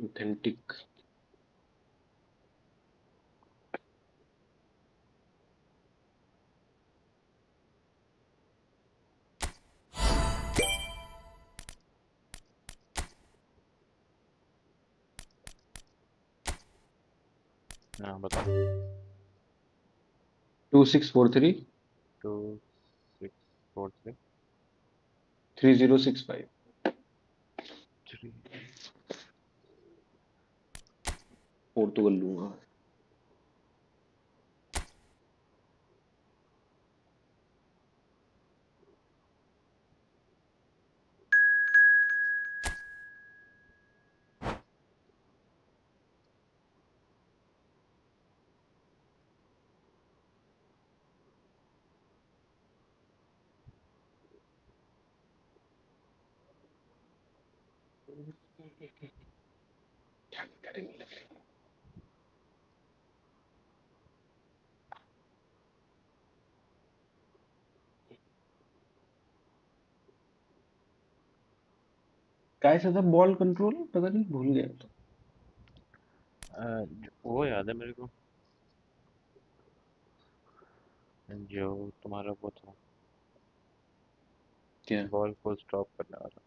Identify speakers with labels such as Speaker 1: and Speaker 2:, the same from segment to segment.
Speaker 1: Authentic.
Speaker 2: हाँ बताओ।
Speaker 1: 2643
Speaker 2: 2643
Speaker 1: 3065
Speaker 2: 3।
Speaker 1: पोर्तुगल लूंगा। क्या करेंगे? कैसा था बॉल कंट्रोल, पता नहीं, भूल गया तो।
Speaker 2: वो याद है मेरे को, जो तुम्हारा वो था,
Speaker 1: क्या
Speaker 2: बॉल को स्टॉप करने वाला।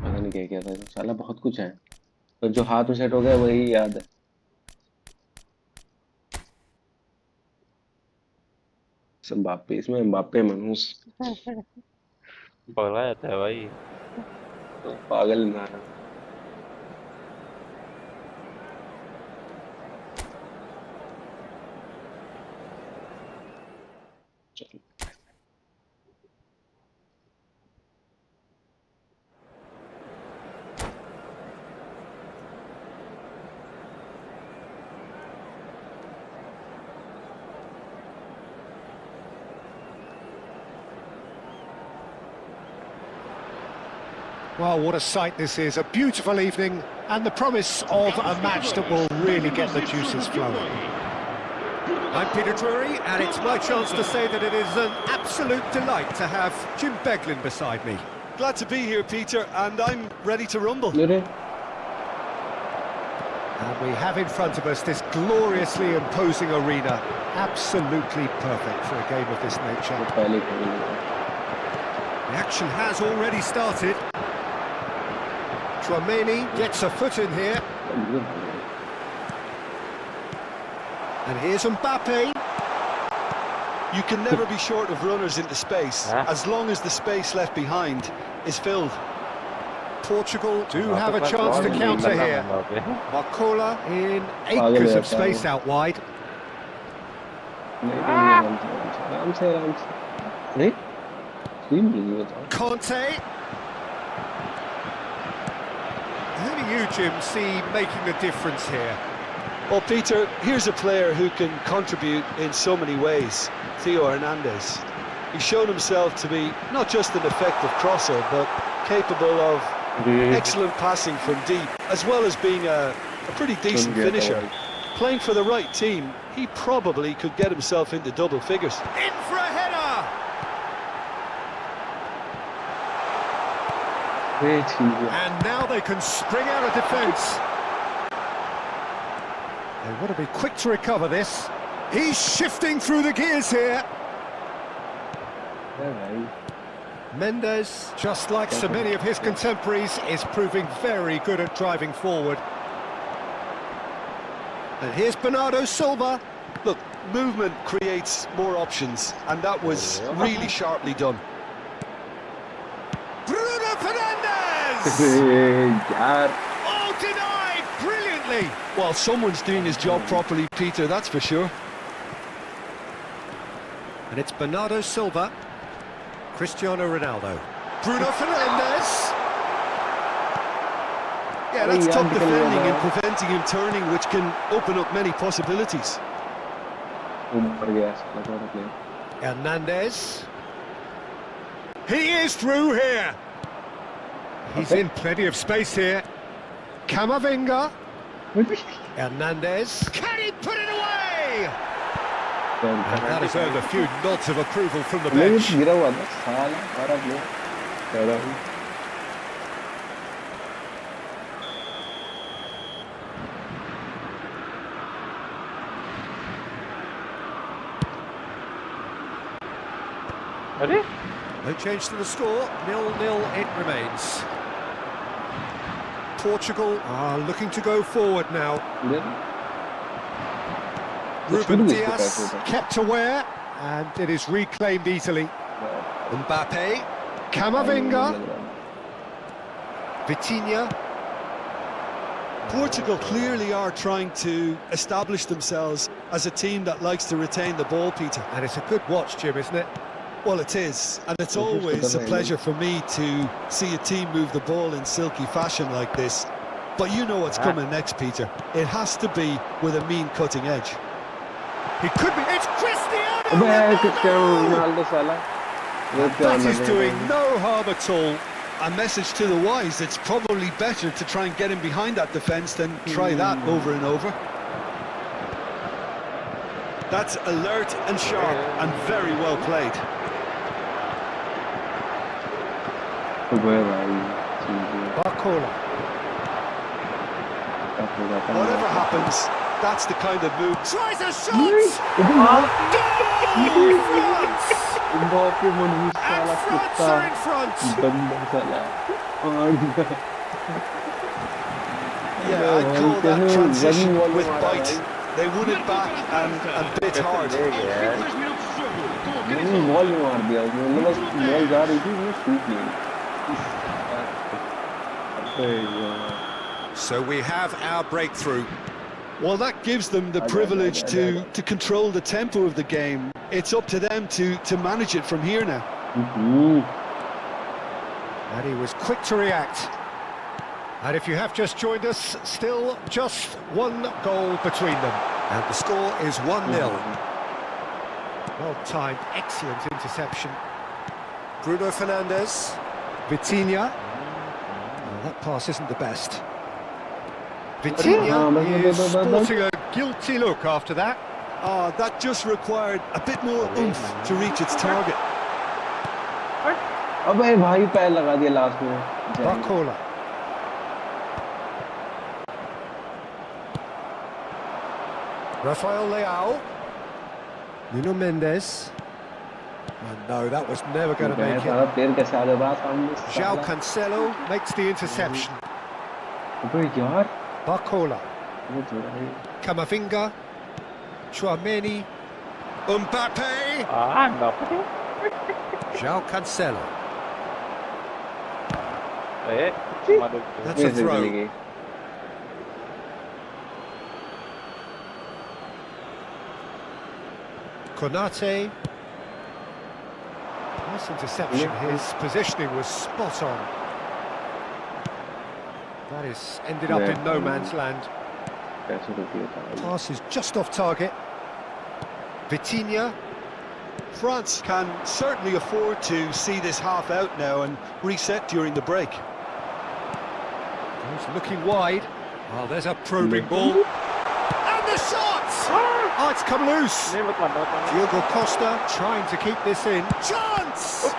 Speaker 1: पता नहीं क्या क्या था, साला बहुत कुछ है, तो जो हाथ में सेट हो गया वही याद है। सब बापे, इसमें बापे मनूस
Speaker 2: पगला जाता है भाई।
Speaker 1: पागल ना। चलो।
Speaker 3: Well, what a sight this is. A beautiful evening and the promise of a match that will really get the juices flowing. I'm Peter Drury, and it's my chance to say that it is an absolute delight to have Jim Beglin beside me.
Speaker 4: Glad to be here, Peter, and I'm ready to rumble.
Speaker 1: अरे
Speaker 3: And we have in front of us this gloriously imposing arena. Absolutely perfect for a game of this nature.
Speaker 1: पहले खेल लिया।
Speaker 3: The action has already started. Chouameni gets a foot in here. And here's Mbappe.
Speaker 4: You can never be short of runners into space,
Speaker 2: Huh?
Speaker 4: as long as the space left behind is filled.
Speaker 3: Portugal do have a chance to counter here. Marcola in acres of space out wide.
Speaker 1: आराम से आराम से। नहीं screen मिल गई बताओ।
Speaker 3: Conte. Who do you, Jim, see making the difference here?
Speaker 4: Well, Peter, here's a player who can contribute in so many ways, Theo Hernandez. He's shown himself to be not just an effective crosser, but capable of excellent passing from deep, as well as being a pretty decent finisher. Playing for the right team, he probably could get himself into double figures.
Speaker 3: In for a header! And now they can spring out of defence. They want to be quick to recover this. He's shifting through the gears here. Mendes, just like so many of his contemporaries, is proving very good at driving forward. And here's Bernardo Silva.
Speaker 4: Look, movement creates more options, and that was really sharply done.
Speaker 3: Bruno Fernandes!
Speaker 1: यार
Speaker 3: Oh, denied brilliantly!
Speaker 4: Well, someone's doing his job properly, Peter, that's for sure.
Speaker 3: And it's Bernardo Silva. Cristiano Ronaldo. Bruno Fernandes!
Speaker 4: Yeah, that's top defending and preventing him turning, which can open up many possibilities.
Speaker 1: ऊपर गया लगा रहा player.
Speaker 3: Hernandez. He is through here. He's in plenty of space here. Camavinga. Hernandez. Can he put it away? And that has earned a few nods of approval from the bench.
Speaker 1: गिरा हुआ था साला, हमारा player.
Speaker 2: अरे
Speaker 3: No change to the score, 0-0 it remains. Portugal are looking to go forward now. Ruben Dias kept aware, and it is reclaimed easily. Mbappe, Camavinga, Vitinha.
Speaker 4: Portugal clearly are trying to establish themselves as a team that likes to retain the ball, Peter.
Speaker 3: And it's a good watch, Jim, isn't it?
Speaker 4: Well, it is, and it's always a pleasure for me to see a team move the ball in silky fashion like this. But you know what's coming next, Peter. It has to be with a mean cutting edge.
Speaker 3: He could be. It's Cristiano
Speaker 1: Ronaldo साला
Speaker 3: That is doing no harm at all.
Speaker 4: A message to the wise, it's probably better to try and get in behind that defence than try that over and over. That's alert and sharp and very well played.
Speaker 3: Barcola.
Speaker 4: Whatever happens, that's the kind of move.
Speaker 3: Tries a shot! Goal! France! And France are in front!
Speaker 4: Yeah, I'd call that transition with bite. They won it back and bit hard.
Speaker 1: Ball में मार दिया उसने मतलब बस ball जा रही थी वो शूट नहीं
Speaker 3: So we have our breakthrough.
Speaker 4: Well, that gives them the privilege to control the tempo of the game. It's up to them to manage it from here now.
Speaker 3: And he was quick to react. And if you have just joined us, still just one goal between them. And the score is 1-0. Well-timed, excellent interception. Bruno Fernandes. Vitinha. Oh, that pass isn't the best. Vitinha is sporting a guilty look after that.
Speaker 4: Oh, that just required a bit more oomph to reach its target.
Speaker 1: अबे भाई पैर लगा दिया last में
Speaker 3: Barcola. Rafael Leao. Nuno Mendes. Oh, no, that was never going to make it.
Speaker 1: पैर कैसे आ गया सामने
Speaker 3: João Cancelo makes the interception.
Speaker 1: अबे यार
Speaker 3: Barcola.
Speaker 1: वो थोड़ा है
Speaker 3: Camavinga. Chouameni. Mbappe.
Speaker 2: Mbappe
Speaker 3: João Cancelo. That's a
Speaker 1: ऐसे
Speaker 3: throw.
Speaker 1: चली गई
Speaker 3: Konate. Nice interception. His positioning was spot on. That is ended up in no man's land.
Speaker 1: कैसे रुक गया था
Speaker 3: Pass is just off target. Vitinha.
Speaker 4: France can certainly afford to see this half out now and reset during the break.
Speaker 3: He's looking wide. Oh, there's a probing ball. And the shot! Oh, it's come loose. Diogo Costa trying to keep this in. Chance!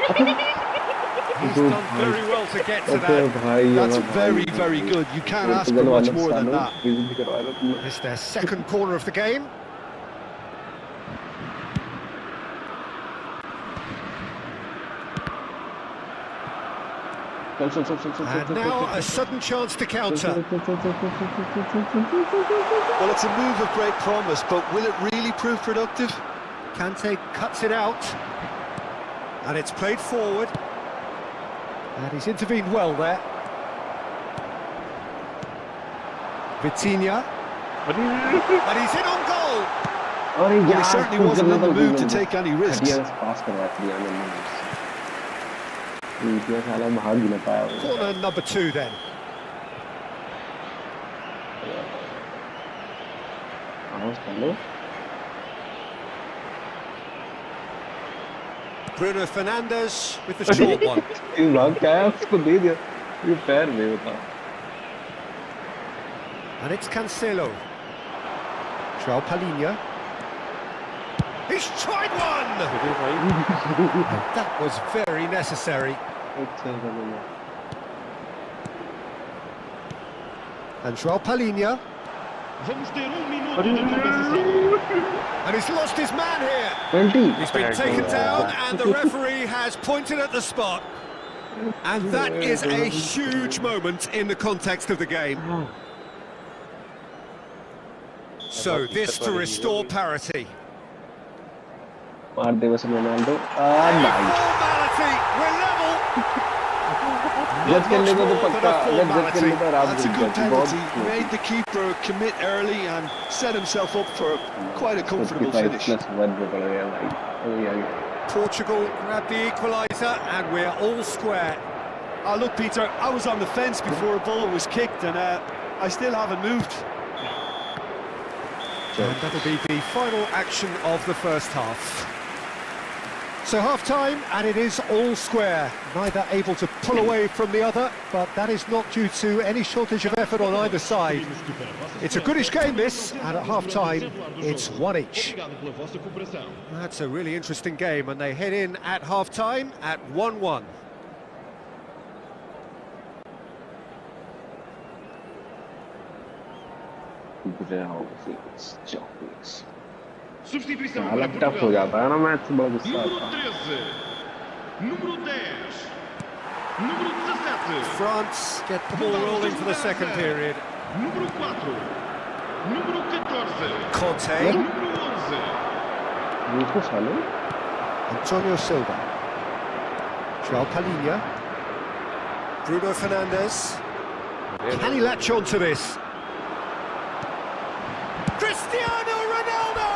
Speaker 3: He's done very well to get to that.
Speaker 4: That's very, very good. You can't ask for much more than that.
Speaker 3: It's their second corner of the game. And now a sudden chance to counter.
Speaker 4: Well, it's a move of great promise, but will it really prove productive?
Speaker 3: Kante cuts it out. And it's played forward. And he's intervened well there. Vitinha. And he's in on goal.
Speaker 4: Well, he certainly wasn't in the mood to take any risks.
Speaker 3: Corner number 2 then. Bruno Fernandes with the short one. And it's Cancelo. João Palhinha. He's tried one! And that was very necessary. And João Palhinha.
Speaker 5: Vamos ter minuto de compensação.
Speaker 3: And he's lost his man here.
Speaker 1: Penalty
Speaker 3: He's been taken down and the referee has pointed at the spot. And that is a huge moment in the context of the game. So this to restore parity.
Speaker 1: मार दे बस Ronaldo nice
Speaker 3: Formality, we're level.
Speaker 1: जज कर लेगा तो पक्का अगर जज कर लेता रात
Speaker 4: That's a
Speaker 1: दिन
Speaker 4: good
Speaker 1: जाती बहुत
Speaker 4: penalty. Made the keeper commit early and set himself up for quite a comfortable
Speaker 1: 55
Speaker 4: finish.
Speaker 1: Plus 1 पे पड़ गया भाई अभी आ गया
Speaker 3: Portugal grabbed the equaliser and we're all square.
Speaker 4: Oh, look, Peter, I was on the fence before a ball was kicked and I still haven't moved.
Speaker 3: And that'll be the final action of the first half. So half-time, and it is all square. Neither able to pull away from the other, but that is not due to any shortage of effort on either side. It's a goodish game, this, and at half-time, it's one each.
Speaker 5: Obrigado pela vossa cooperação.
Speaker 3: That's a really interesting game, and they head in at half-time at 1-1.
Speaker 5: Substituição para
Speaker 1: हालत tough हो
Speaker 5: Portugal.
Speaker 1: जाता है ना match बड़ा गुस्सा
Speaker 5: Número
Speaker 1: आता है
Speaker 5: 13. Número 10. Número 17.
Speaker 3: France get the ball rolling for the second period.
Speaker 5: Número 4. Número 14.
Speaker 3: Conte,
Speaker 5: Número 11.
Speaker 1: ये तो साले
Speaker 3: Antonio Silva, João Palhinha, Bruno Fernandes. Can he latch on to this? Cristiano Ronaldo!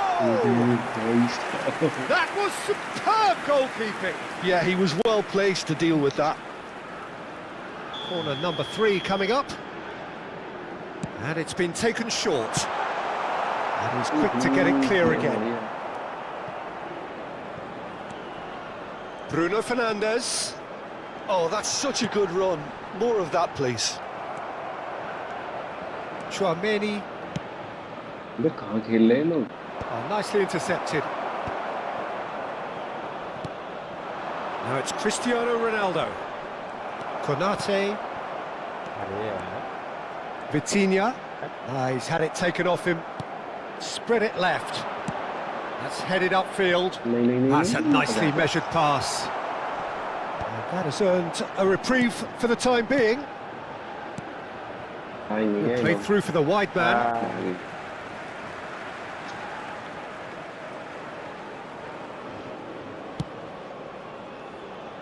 Speaker 3: That was superb goalkeeping.
Speaker 4: Yeah, he was well placed to deal with that.
Speaker 3: Corner number 3 coming up. And it's been taken short. And he's quick to get it clear again. Bruno Fernandes.
Speaker 4: Oh, that's such a good run. More of that, please.
Speaker 3: Chouameni.
Speaker 1: ये कहाँ खेल रहे हैं लोग
Speaker 3: Oh, nicely intercepted. Now it's Cristiano Ronaldo. Konate.
Speaker 2: अरे यार
Speaker 3: Vitinha. He's had it taken off him. Spread it left. That's headed upfield.
Speaker 1: नहीं नहीं नहीं
Speaker 3: That's a nicely measured pass. And that has earned a reprieve for the time being. Played through for the wide man.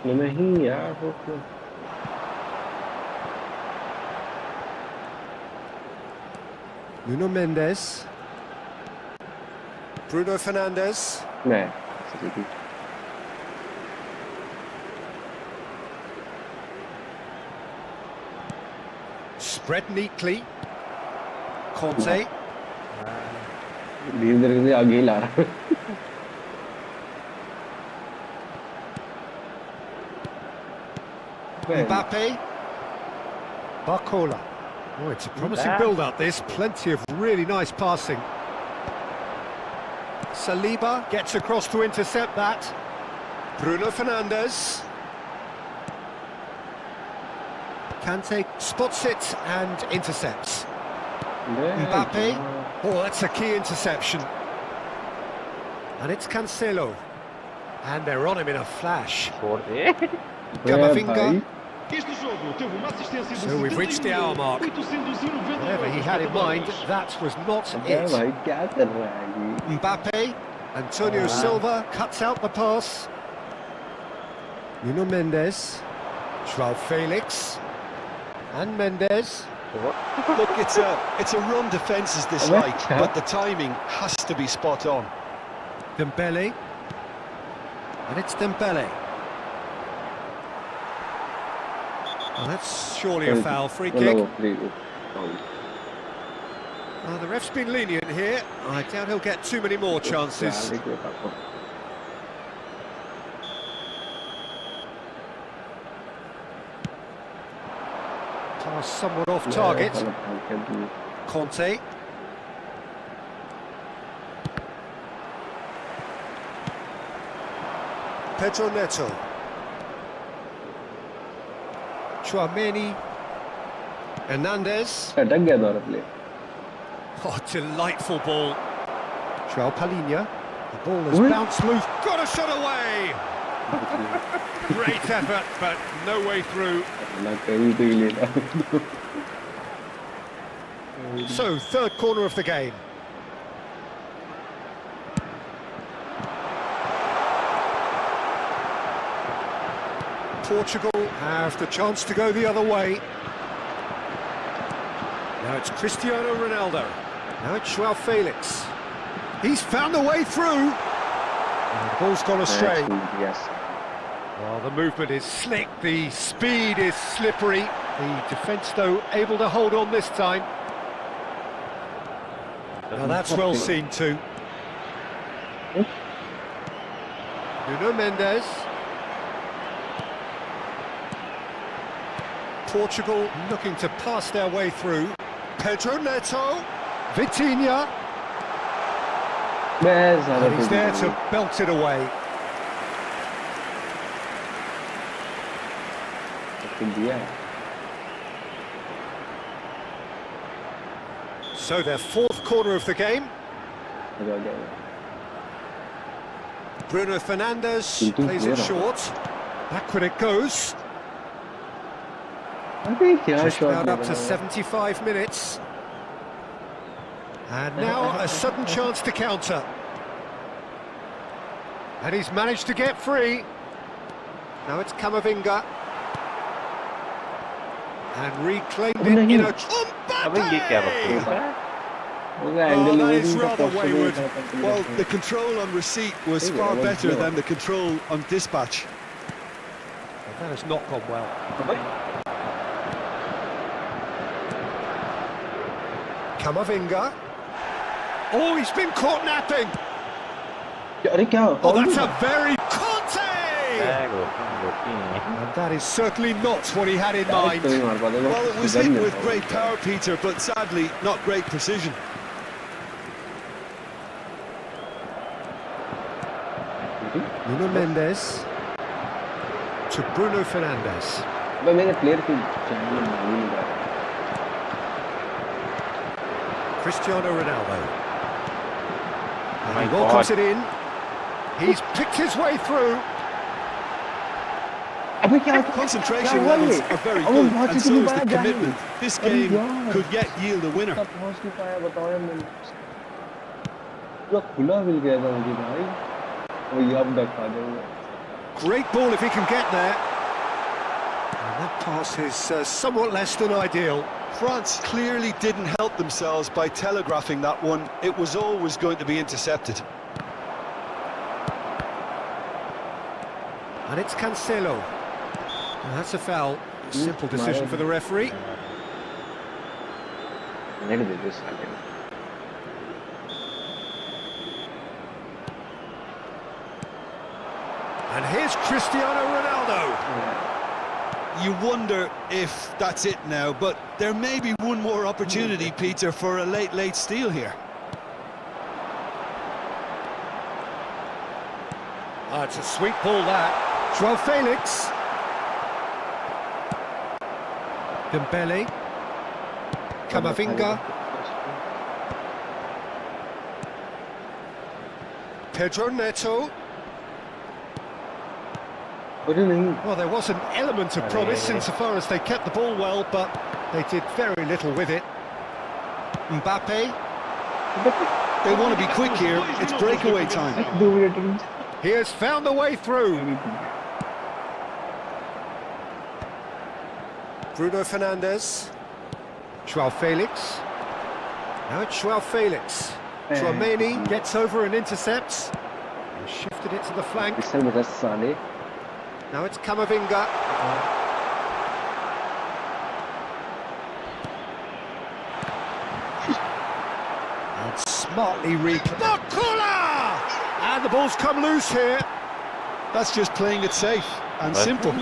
Speaker 1: नहीं यार वो क्यों
Speaker 3: Nuno Mendes. Bruno Fernandes.
Speaker 1: मैं
Speaker 3: Spread neatly. Conte.
Speaker 1: धीरे धीरे आगे ही ला रहा है
Speaker 3: Mbappe. Barcola. Oh, it's a promising build-up, this. Plenty of really nice passing. Saliba gets across to intercept that. Bruno Fernandes. Kante spots it and intercepts. Mbappe. Oh, that's a key interception. And it's Cancelo. And they're on him in a flash.
Speaker 2: छोड़ दे
Speaker 3: Camavinga.
Speaker 5: Este jogo teve uma assistência de
Speaker 3: So we've reached the hour mark.
Speaker 5: 890
Speaker 3: Whatever he had in mind, that was not
Speaker 1: क्या
Speaker 3: it.
Speaker 1: भाई क्या कर रहा है ये
Speaker 3: Mbappe, Antonio Silva cuts out the pass. Nuno Mendes, João Felix, and Mendes.
Speaker 4: Look, it's a run defence this like, but the timing has to be spot on.
Speaker 3: Dembele, and it's Dembele. Well, that's surely a foul, free kick. The ref's been lenient here. I doubt he'll get too many more chances. Pass somewhat off target. Conte. Pedro Neto. Chouameni. Hernandez.
Speaker 1: अटक गया था play
Speaker 3: Oh, delightful ball. João Palhinha. The ball has bounced loose. Got a shot away! Great effort, but no way through. So, third corner of the game. Portugal have the chance to go the other way. Now it's Cristiano Ronaldo. Now it's João Felix. He's found a way through. And the ball's gone astray.
Speaker 1: Yes.
Speaker 3: Well, the movement is slick, the speed is slippery. The defence, though, able to hold on this time. Now that's well seen too. Nuno Mendes. Portugal looking to pass their way through. Pedro Neto. Vitinha. And he's there to belt it away. So their fourth corner of the game. Bruno Fernandes plays it short. Backward it goes. Just about up to 75 minutes. And now a sudden chance to counter. And he's managed to get free. Now it's Camavinga. And reclaimed it in a...
Speaker 2: अबे ये क्या बकवास है?
Speaker 3: Oh, that is rather wayward.
Speaker 4: Well, the control on receipt was far better than the control on dispatch.
Speaker 3: That has not gone well. Camavinga. Oh, he's been caught napping. Oh, that's a very Conte! And that is certainly not what he had in mind.
Speaker 4: Well, it was hit with great power, Peter, but sadly, not great precision.
Speaker 3: Nuno Mendes to Bruno Fernandes. Cristiano Ronaldo. And he welcomes it in. He's picked his way through.
Speaker 4: Concentration levels are very good, and so is the commitment. This game could yet yield a winner.
Speaker 3: Great ball if he can get there. And that pass is somewhat less than ideal.
Speaker 4: France clearly didn't help themselves by telegraphing that one. It was always going to be intercepted.
Speaker 3: And it's Cancelo. And that's a foul. Simple decision for the referee. And here's Cristiano Ronaldo.
Speaker 4: You wonder if that's it now, but there may be one more opportunity, Peter, for a late steal here.
Speaker 3: Oh, it's a sweet ball, that. João Felix. Dembele. Camavinga. Pedro Neto. Well, there was an element of promise insofar as they kept the ball well, but they did very little with it. Mbappe.
Speaker 4: They want to be quick here. It's breakaway time.
Speaker 3: He has found a way through. Bruno Fernandes. João Felix. Now it's João Felix. Tchouaméni gets over and intercepts. And shifted it to the flank. Now it's Camavinga. And smartly Bakula! And the ball's come loose here.
Speaker 4: That's just playing it safe and simple.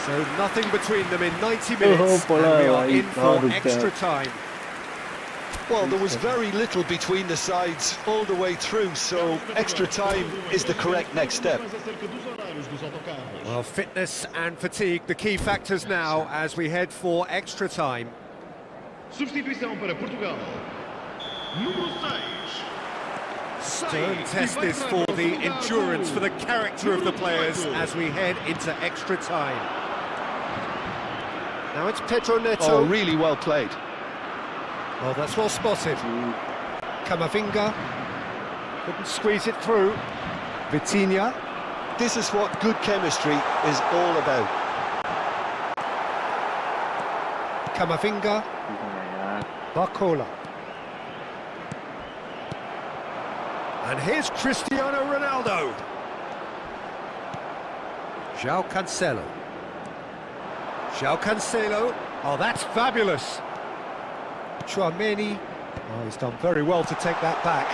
Speaker 3: So nothing between them in 90 minutes, and we are in for extra time.
Speaker 4: Well, there was very little between the sides all the way through, so extra time is the correct next step.
Speaker 3: Well, fitness and fatigue, the key factors now as we head for extra time.
Speaker 5: Substituição para Portugal. Número 6.
Speaker 3: Stern test this for the endurance, for the character of the players as we head into extra time. Now it's Pedro Neto.
Speaker 4: Oh, really well played.
Speaker 3: Well, that's well spotted. Camavinga couldn't squeeze it through. Vitinha.
Speaker 4: This is what good chemistry is all about.
Speaker 3: Camavinga.
Speaker 1: यार
Speaker 3: Barcola. And here's Cristiano Ronaldo. João Cancelo. João Cancelo. Oh, that's fabulous. Chouameni. Oh, he's done very well to take that back.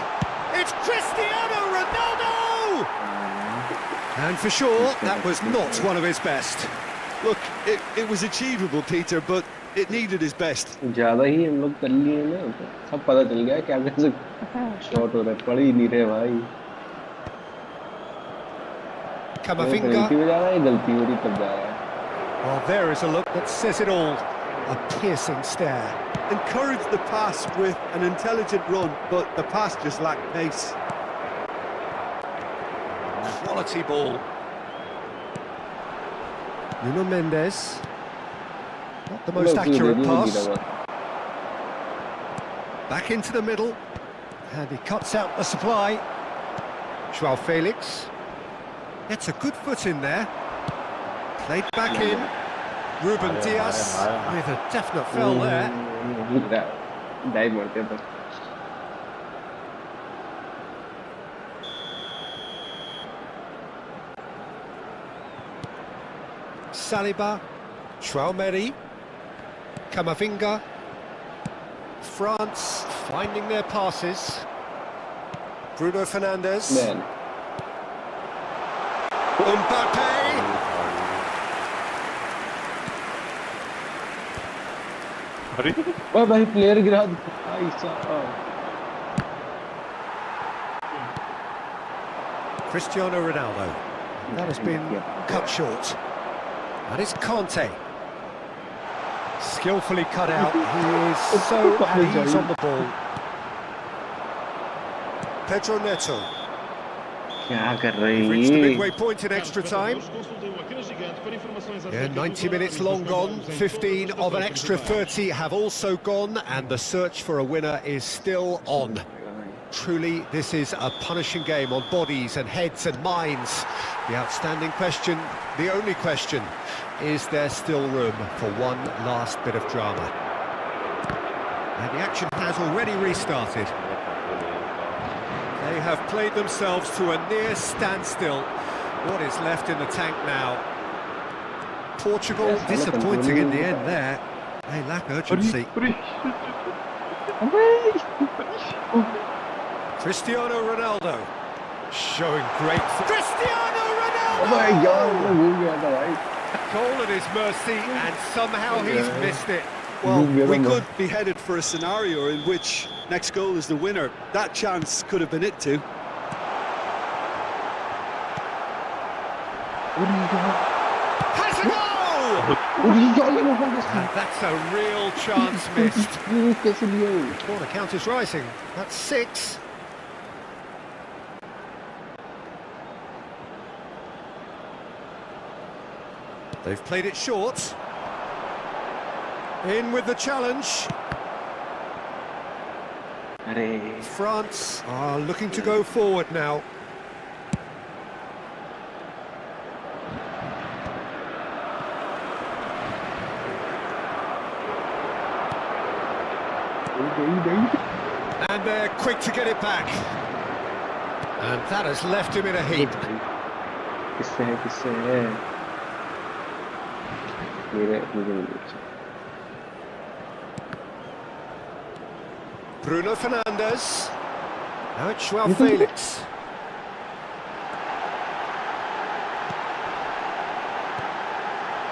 Speaker 3: It's Cristiano Ronaldo! And for sure, that was not one of his best.
Speaker 4: Look, it was achievable, Peter, but it needed his best.
Speaker 1: ज्यादा ही हम लोग कर लिए ना सब पता चल गया क्या कर सकते शॉट हो रहा है पड़ ही नहीं रहे भाई
Speaker 3: Camavinga.
Speaker 1: गलती में जा रहा है गलती हो रही तब जा रहा है
Speaker 3: Well, there is a look that says it all. A piercing stare.
Speaker 4: Encouraged the pass with an intelligent run, but the pass just lacked pace.
Speaker 3: Quality ball. Nuno Mendes. Not the most accurate pass. Back into the middle. And he cuts out the supply. João Felix. Gets a good foot in there. Played back in. Ruben Dias with a definite foul there.
Speaker 1: Dive मारते हैं
Speaker 3: Saliba. Chouameni. Camavinga. France finding their passes. Bruno Fernandes.
Speaker 1: Man
Speaker 3: Mbappe.
Speaker 2: अरे
Speaker 1: ओए भाई player गिरा दो भाई साहब
Speaker 3: Cristiano Ronaldo. That has been cut short. And it's Conte. Skillfully cut out. He is so at ease on the ball. Pedro Neto.
Speaker 1: क्या कर
Speaker 3: We've reached the
Speaker 1: रही
Speaker 3: midway point in extra time.
Speaker 5: Consultem o Antena Gigante para informações
Speaker 3: Yeah, 90 minutes long gone. 15 of an extra 30 have also gone, and the search for a winner is still on. Truly, this is a punishing game on bodies and heads and minds. The outstanding question, the only question, is there still room for one last bit of drama? And the action has already restarted. They have played themselves to a near standstill. What is left in the tank now? Portugal disappointing in the end there. They lack urgency. Cristiano Ronaldo showing great. Cristiano Ronaldo!
Speaker 1: भाई यार मैं भूल गया था भाई
Speaker 3: Goal at his mercy, and somehow he's missed it.
Speaker 4: Well,
Speaker 1: Yeah,
Speaker 4: we
Speaker 1: man.
Speaker 4: could be headed for a scenario in which next goal is the winner. That chance could have been it too.
Speaker 3: Has a goal! And that's a real chance missed.
Speaker 1: कैसे लिए
Speaker 3: Well, the count is rising. That's 6. They've played it short. In with the challenge.
Speaker 1: अरे
Speaker 3: France are looking to go forward now. And they're quick to get it back. And that has left him in a heap.
Speaker 1: किससे है मेरे मुझे नहीं अच्छा
Speaker 3: Bruno Fernandes. Now it's João Felix.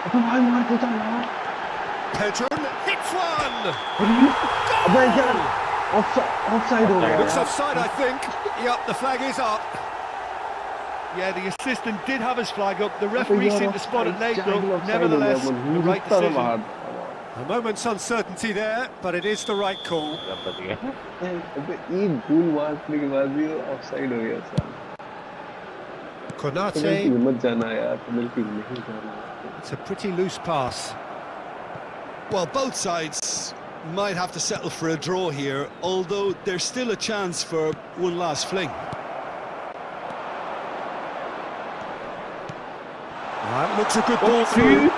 Speaker 1: अबे भाई मार देता यार
Speaker 3: Pedro hits one.
Speaker 1: अबे यार ऑफसाइड हो गया
Speaker 3: Looks offside, I think. Yep, the flag is up. Yeah, the assistant did have his flag up. The referee seemed to spot it late, though. Nevertheless, the right decision. A moment's uncertainty there, but it is the right call.
Speaker 2: अब बच गया
Speaker 1: अबे एक गोल मारने के बाद भी offside हो गया साला। पेनल्टी
Speaker 3: Konate,
Speaker 1: में मत जाना यार, पेनल्टी में नहीं जाना।
Speaker 3: it's a pretty loose pass.
Speaker 4: Well, both sides might have to settle for a draw here, although there's still a chance for one last fling.
Speaker 3: That looks a good ball through.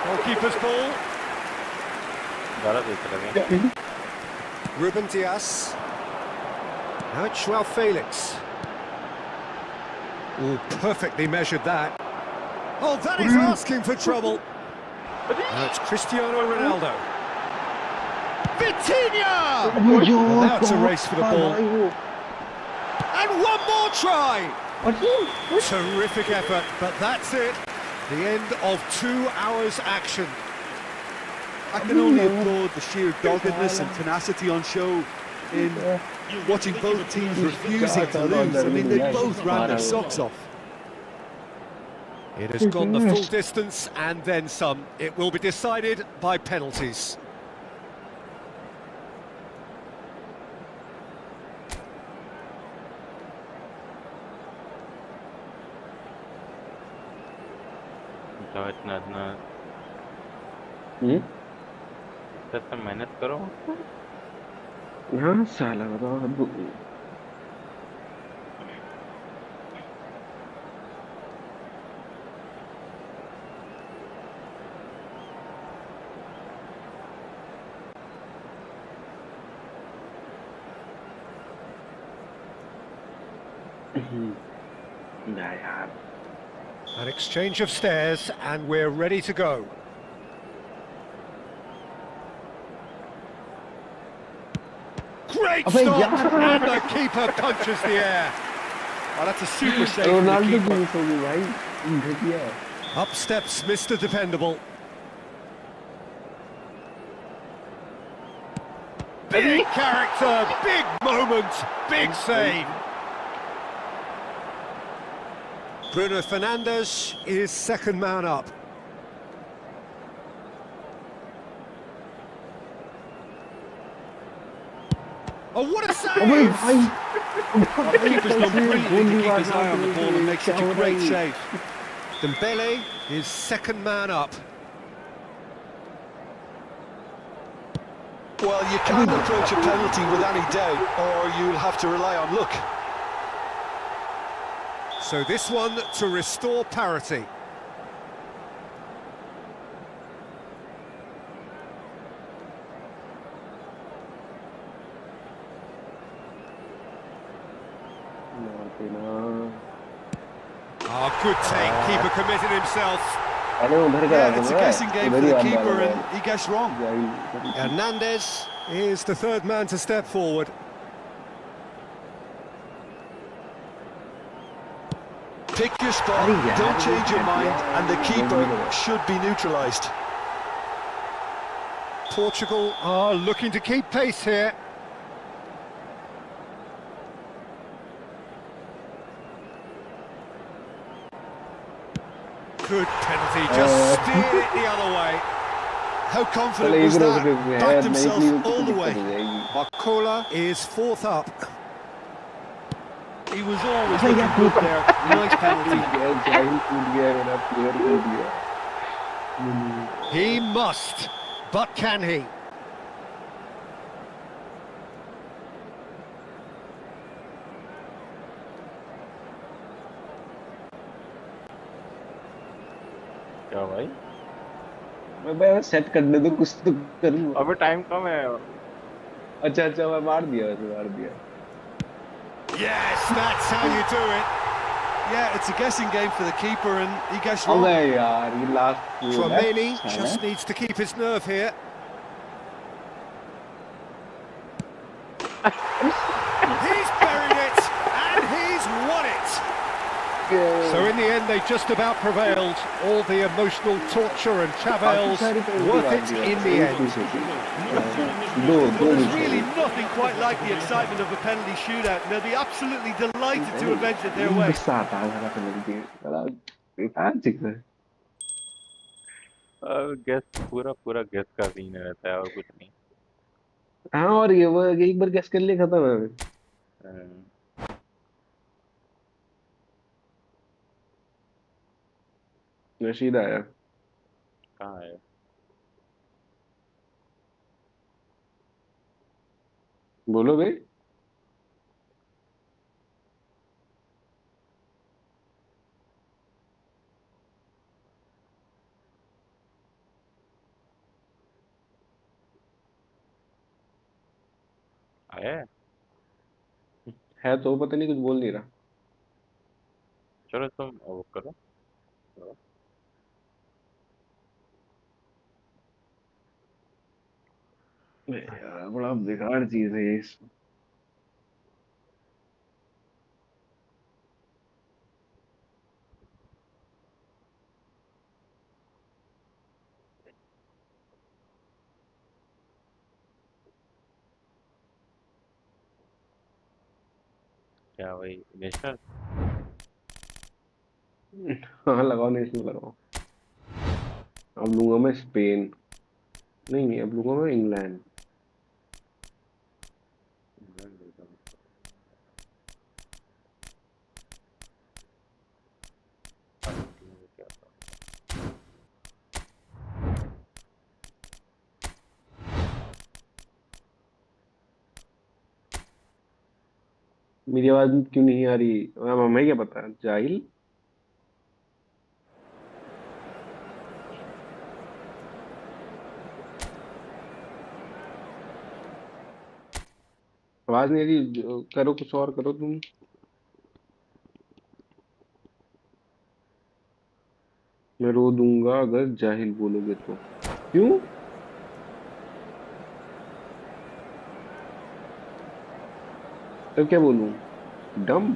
Speaker 3: Goalkeeper's ball.
Speaker 2: ज़्यादा देख लगे
Speaker 3: Ruben Dias. Now it's Joao Felix. Oh, perfectly measured that. Oh, that is asking for trouble. Now it's Cristiano Ronaldo. Vitinha! Well, now it's a race for the ball. And one more try! Terrific effort, but that's it. The end of 2 hours action.
Speaker 4: I can only applaud the sheer doggedness and tenacity on show in watching both teams refusing to lose. I mean, they both ran their socks off.
Speaker 3: It has gone the full distance and then some. It will be decided by penalties.
Speaker 2: तो इतना इतना इतना मेहनत करो
Speaker 1: हाँ साला बताओ अब ना यार
Speaker 3: An exchange of stares and we're ready to go. Great stop! And the keeper punches the air.
Speaker 4: Oh, that's a super save from the
Speaker 1: Ronaldo की
Speaker 4: keeper.
Speaker 1: मिस होगी भाई, घटिया।
Speaker 3: Up steps Mr. Dependable. Big character, big moment, big save. Bruno Fernandes is second man up. Oh, what a save!
Speaker 1: अबे भाई
Speaker 4: The keeper's done brilliantly to keep his eye on the ball and make such a great save.
Speaker 3: Dembele is second man up.
Speaker 4: Well, you can't approach a penalty with any doubt, or you'll have to rely on luck.
Speaker 3: So this one to restore parity. Oh, good take. Keeper committed himself.
Speaker 1: अरे उधर का
Speaker 4: Yeah, it's a guessing game for the keeper,
Speaker 1: है
Speaker 4: and he guessed wrong.
Speaker 3: Hernandez is the third man to step forward.
Speaker 4: Pick your spot, don't change your mind, and the keeper should be neutralised.
Speaker 3: Portugal are looking to keep pace here. Good penalty, just steered it the other way.
Speaker 4: How confident was that? Backed himself all the way.
Speaker 3: Barcola is fourth up.
Speaker 4: He was always looking good there. Nice penalty.
Speaker 3: He must, but can he?
Speaker 2: क्या भाई
Speaker 1: मैं set करने दो कुछ तो करूँ
Speaker 2: अबे time कम है
Speaker 1: अच्छा अच्छा मैं मार दिया
Speaker 3: Yes, that's how you do it.
Speaker 4: Yeah, it's a guessing game for the keeper, and he guessed wrong.
Speaker 1: अबे यार ये last
Speaker 3: Tchouaméni just needs to keep his nerve here. He's buried it, and he's won it. So in the end, they just about prevailed. All the emotional torture and travails worth it in the end.
Speaker 1: दो
Speaker 5: There's really nothing quite like the excitement of a penalty shootout. They'll be absolutely delighted to avenge it their way.
Speaker 1: गुस्सा आता है मेरा penalty बड़ा बेकार चीज है
Speaker 2: guess पूरा पूरा गेस का सीन रहता है और कुछ नहीं।
Speaker 1: हाँ, और ये वो एक बार गेस कर लिए, खत्म है।
Speaker 2: अम,
Speaker 1: रशीद आया।
Speaker 2: कहाँ है?
Speaker 1: बोलो भाई।
Speaker 2: आया है?
Speaker 1: है तो पता नहीं, कुछ बोल नहीं रहा।
Speaker 2: चलो तुम वो करो।
Speaker 1: अरे यार, बड़ा बेकार चीज है ये।
Speaker 2: क्या भाई, नेशनल?
Speaker 1: हाँ लगाओ, नेशनल लगाओ। अब लूंगा मैं स्पेन। नहीं, अब लूंगा मैं इंग्लैंड। मेरी आवाज क्यों नहीं आ रही? हमें क्या पता, जाहिल। आवाज नहीं आ रही, करो कुछ और करो तुम। मैं रो दूंगा अगर जाहिल बोलोगे तो। क्यों? तब क्या बोलूं? डम।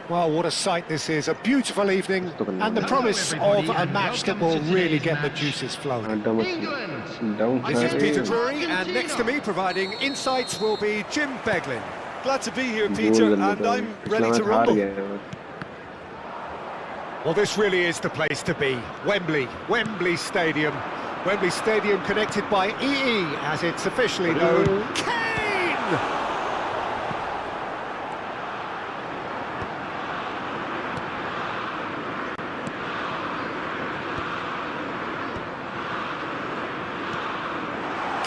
Speaker 3: Well, what a sight this is. A beautiful evening
Speaker 1: कुछ तो करना
Speaker 3: and the
Speaker 1: होगा।
Speaker 3: promise of a match that will really get the juices flowing.
Speaker 1: हाँ, डम डम
Speaker 3: This is Peter
Speaker 1: सारे।
Speaker 3: Drury, and next to me providing insights will be Jim Beglin.
Speaker 4: Glad to be here,
Speaker 1: goal
Speaker 4: Peter,
Speaker 1: कर
Speaker 4: and
Speaker 1: लेता हूँ,
Speaker 4: I'm
Speaker 1: पिछला
Speaker 4: ready
Speaker 1: match
Speaker 4: to
Speaker 1: हार
Speaker 4: rumble.
Speaker 1: गया है बस।
Speaker 3: Well, this really is the place to be. Wembley Stadium. Wembley Stadium connected by EE, as it's officially known. Kane!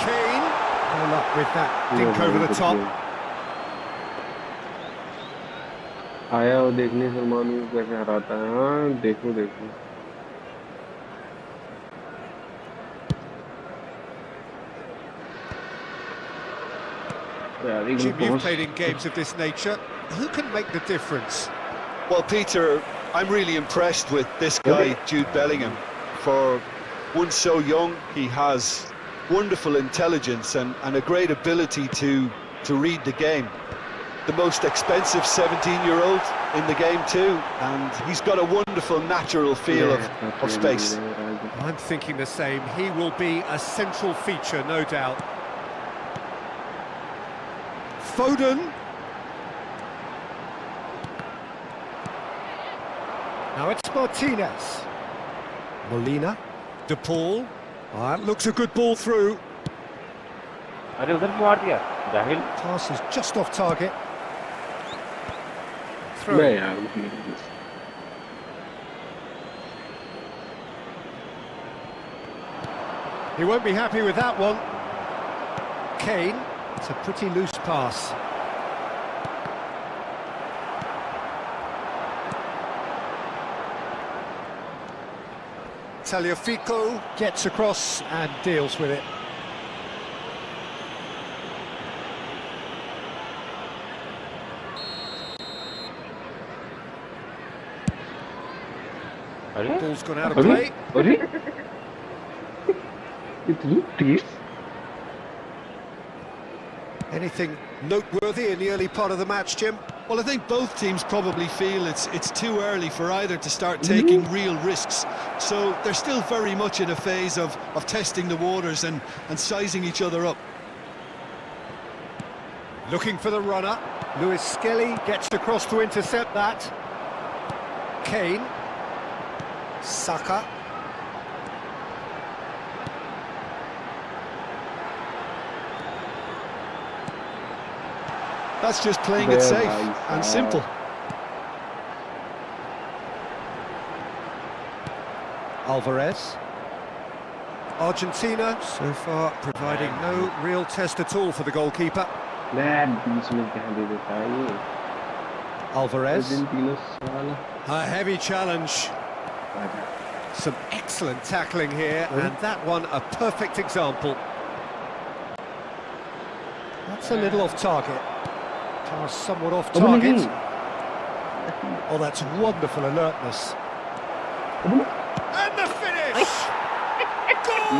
Speaker 3: Kane, no luck with that dink over the top.
Speaker 1: आया और देखने सलमान को कैसे हराता है। हाँ, देखो देखो। यार एकदम
Speaker 3: Jim, you've played in
Speaker 1: पहुंच।
Speaker 3: games of this nature. Who can make the difference?
Speaker 4: Well, Peter, I'm really impressed with this
Speaker 1: Okay.
Speaker 4: guy, Jude Bellingham. For one so young, he has wonderful intelligence and a great ability to read the game. The most expensive 17-year-old in the game too, and he's got a wonderful natural feel of space.
Speaker 3: I'm thinking the same. He will be a central feature, no doubt. Foden. Now it's Martinez. Molina. De Paul. That looks a good ball through.
Speaker 2: अरे उधर क्यों मार दिया जाहिल?
Speaker 3: Pass is just off target.
Speaker 1: मैं
Speaker 3: Through.
Speaker 1: यार
Speaker 3: He won't be happy with that one. Kane. It's a pretty loose pass. Tagliafico gets across and deals with it.
Speaker 2: अरे
Speaker 3: Ball's gone out of
Speaker 1: अरे
Speaker 3: play.
Speaker 1: अरे इतनी तेज।
Speaker 3: Anything noteworthy in the early part of the match, Jim?
Speaker 5: Well, I think both teams probably feel it's too early for either to start taking real risks. So they're still very much in a phase of testing the waters and sizing each other up.
Speaker 3: Looking for the runner. Lewis Skelly gets across to intercept that. Kane. Saka.
Speaker 5: That's just playing it safe and simple.
Speaker 3: Alvarez. Argentina so far providing no real test at all for the goalkeeper.
Speaker 1: मैं बीच में क्या दे देता है ये
Speaker 3: Alvarez.
Speaker 1: Argentina साला
Speaker 3: A heavy challenge. Some excellent tackling here, and that one a perfect example. That's a little off target. Pass somewhat off target. Oh, that's wonderful alertness. And the finish!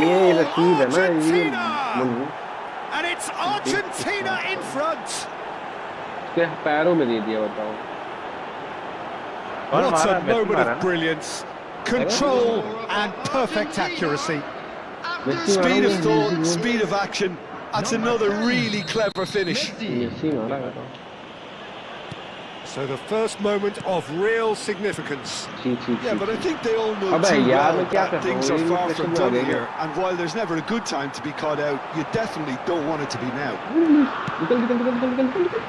Speaker 1: ये
Speaker 3: Goal!
Speaker 1: रसीद है ना ये
Speaker 3: Argentina! And it's Argentina in front.
Speaker 1: उसके पैरों में दे दिया बताओ
Speaker 3: What a moment of brilliance. Control and perfect accuracy.
Speaker 5: Speed of thought, speed of action. That's another really clever finish.
Speaker 1: Messi मारा बताओ
Speaker 3: So the first moment of real significance.
Speaker 5: Yeah, but I think they all know
Speaker 1: Abbe,
Speaker 5: too
Speaker 1: yaar,
Speaker 5: well
Speaker 1: मैं क्या
Speaker 5: that
Speaker 1: कर रहा
Speaker 5: things
Speaker 1: हूँ?
Speaker 5: are
Speaker 1: ये
Speaker 5: far
Speaker 1: impression
Speaker 5: from
Speaker 1: में आ
Speaker 5: done
Speaker 1: गई
Speaker 5: here.
Speaker 1: है।
Speaker 5: And while there's never a good time to be caught out, you definitely don't want it to be now.
Speaker 1: निकल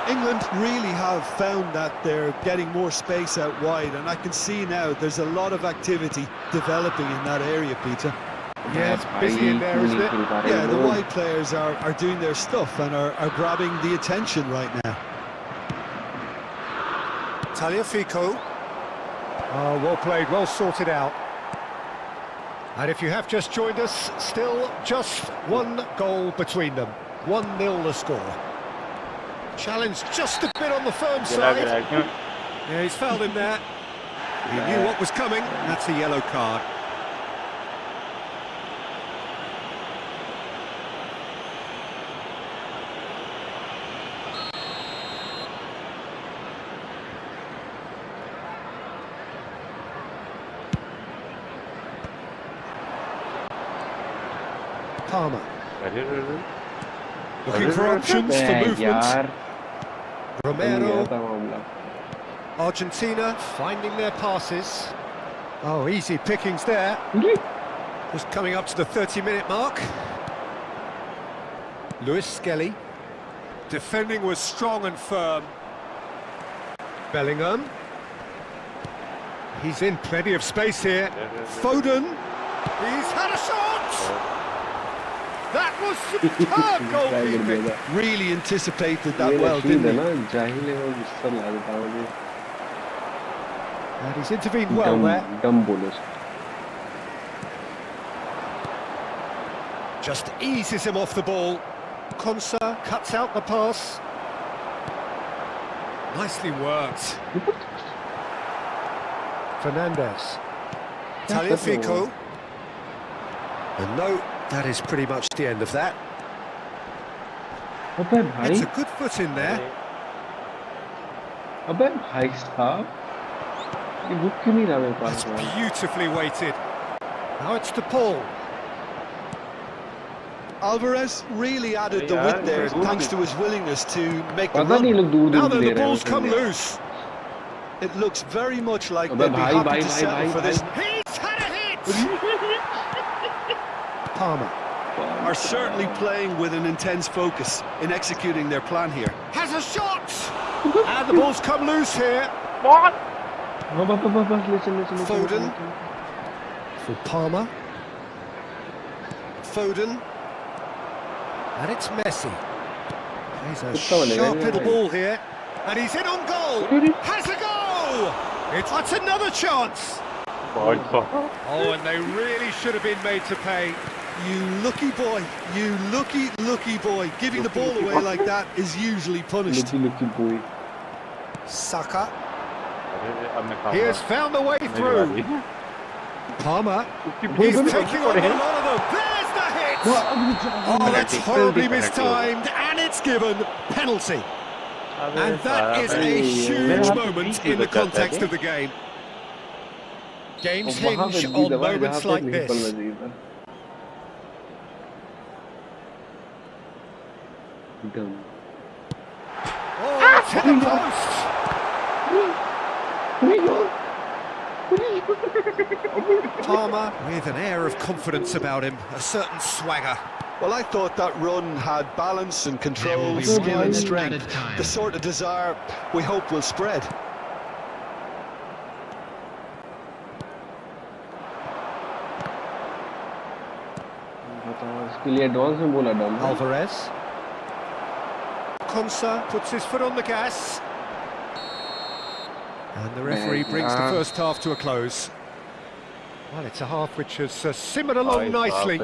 Speaker 5: England really have found that they're getting more space out wide, and I can see now there's a lot of activity developing in that area, Peter.
Speaker 3: Yeah, it's busy in there, isn't it?
Speaker 5: Yeah, the wide players are doing their stuff and are grabbing the attention right now.
Speaker 3: Tagliafico. Oh, well played, well sorted out. And if you have just joined us, still just one goal between them. 1-0 the score. Challenge just a bit on the firm side. Yeah, he's fouled him there. He knew what was coming. That's a yellow card. Palmer. Looking for options for movement.
Speaker 1: यार
Speaker 3: Romero.
Speaker 1: था मामला
Speaker 3: Argentina finding their passes. Oh, easy pickings there. Just coming up to the 30-minute mark. Lewis Skelly. Defending was strong and firm. Bellingham. He's in plenty of space here. Foden. He's had a shot! That was superb goalkeeping.
Speaker 5: Really anticipated that
Speaker 1: ये
Speaker 5: well,
Speaker 1: रसीद
Speaker 5: didn't
Speaker 1: है
Speaker 5: he?
Speaker 1: ना जाहिल है वो गुस्सा ला देता है मुझे
Speaker 3: And he's intervened well there.
Speaker 1: डम बोलो
Speaker 3: Just eases him off the ball. Konsa cuts out the pass. Nicely worked. Fernandez. Tagliafico. And no, that is pretty much the end of that.
Speaker 1: अबे भाई
Speaker 3: It's a good foot in there.
Speaker 1: अबे भाई साहब ये book क्यों नहीं रहा मेरे पास
Speaker 3: That's
Speaker 1: यार?
Speaker 3: beautifully weighted. Now it's to Paul.
Speaker 5: Alvarez really added the width there thanks to his willingness to make the
Speaker 1: पता नहीं
Speaker 5: run.
Speaker 1: लोग दूर
Speaker 3: Now
Speaker 1: दूर
Speaker 3: then,
Speaker 1: दे
Speaker 3: the
Speaker 1: रहे हैं
Speaker 3: ball's come
Speaker 1: मुझे।
Speaker 3: loose.
Speaker 5: It looks very much like
Speaker 1: अबे
Speaker 5: they'd be
Speaker 1: भाई
Speaker 5: happy
Speaker 1: भाई
Speaker 5: to
Speaker 1: भाई
Speaker 5: settle
Speaker 1: भाई
Speaker 5: for this.
Speaker 3: He's had a hit! Palmer.
Speaker 5: Are certainly playing with an intense focus in executing their plan here.
Speaker 3: Has a shot! And the ball's come loose here.
Speaker 1: हाँ बस listen
Speaker 5: Foden.
Speaker 3: For Palmer.
Speaker 5: Foden.
Speaker 3: And it's Messi. Plays a
Speaker 1: Good ball,
Speaker 3: sharp
Speaker 1: yeah.
Speaker 3: little ball here. And he's in on goal! Has a goal! That's another chance! Oh, and they really should have been made to pay.
Speaker 5: You lucky boy. You lucky boy. Giving the ball away like that is usually punished.
Speaker 1: लुकी boy
Speaker 3: Saka. He has found the way through. Palmer. He's taking on a lot of them. There's the hit! Oh, that's horribly mistimed, and it's given. Penalty. And that is a huge moment in the context of the game. Games
Speaker 1: वहाँ पे
Speaker 3: hinge
Speaker 1: भी
Speaker 3: on
Speaker 1: दबा जहाँ
Speaker 3: moments
Speaker 1: पे
Speaker 3: like
Speaker 1: नहीं
Speaker 3: this.
Speaker 1: पड़ना चाहिए था डम
Speaker 3: It's hit the post! Palmer with an air of confidence about him, a certain swagger.
Speaker 4: Well, I thought that run had balance and control, skill and strength. The sort of desire we hope will spread.
Speaker 1: इसके लिए advance में बोला down
Speaker 3: Alvarez. Konsa puts his foot on the gas. And the referee brings the first half to a close. Well, it's a half which has simmered along nicely,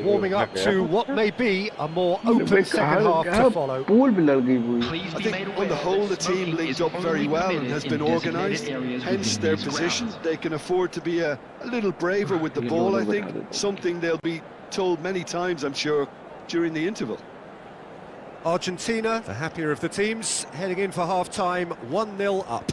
Speaker 3: warming up to what may be a more open second half to follow.
Speaker 1: पोल भी लग गई हुई
Speaker 4: I think on the whole the team linked up very well and has been organised, hence their position. They can afford to be a little braver with the ball, I think, something they'll be told many times, I'm sure, during the interval.
Speaker 3: Argentina, the happier of the teams, heading in for half-time, 1-0 up.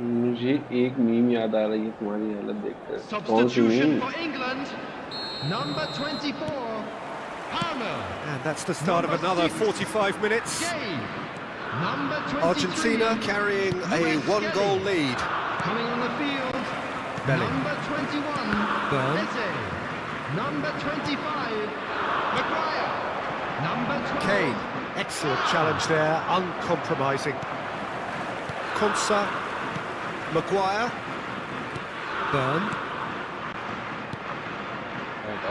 Speaker 1: मुझे एक meme याद आ रही है तुम्हारी हालत देखकर कौन सी meme
Speaker 6: Number 24, Palmer.
Speaker 3: And that's the start of another 45 minutes.
Speaker 6: Number 23,
Speaker 3: Argentina carrying a one-goal lead.
Speaker 6: coming on the field.
Speaker 3: Belly.
Speaker 6: Number 21,
Speaker 3: Byrne.
Speaker 6: Messi. Number 25, Maguire. Number 12,
Speaker 3: Kane, excellent challenge there, uncompromising. Konsa, Maguire, Byrne.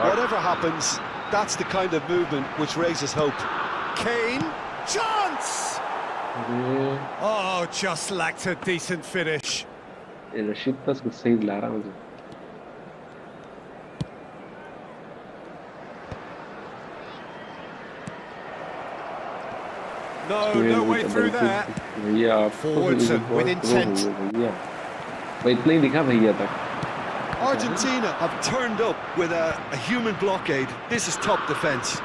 Speaker 4: Whatever happens, that's the kind of movement which raises hope.
Speaker 3: Kane, chance! Oh, just lacked a decent finish.
Speaker 1: Rashid बस गुस्से ही ला रहा मुझे
Speaker 3: No way through there.
Speaker 1: भैया
Speaker 3: Forwards with intent.
Speaker 1: भैया भाई इतना ही दिखा भैया तक
Speaker 4: Argentina have turned up with a human blockade. This is top defence.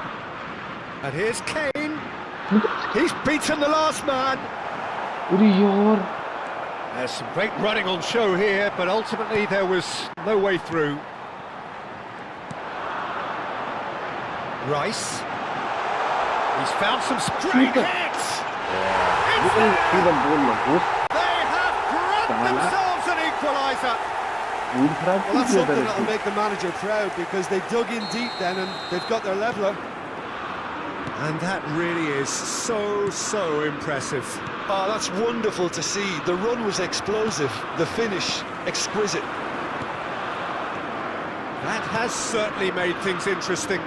Speaker 3: And here's Kane. He's beaten the last man.
Speaker 1: अरे यार
Speaker 3: There's some great running on show here, but ultimately there was no way through. Rice. He's found some great hits. It's there. They have grabbed themselves an equaliser.
Speaker 4: Well, that's something that'll make the manager proud because they dug in deep then and they've got their leveller.
Speaker 3: And that really is so impressive.
Speaker 4: Oh, that's wonderful to see. The run was explosive, the finish exquisite.
Speaker 3: That has certainly made things interesting.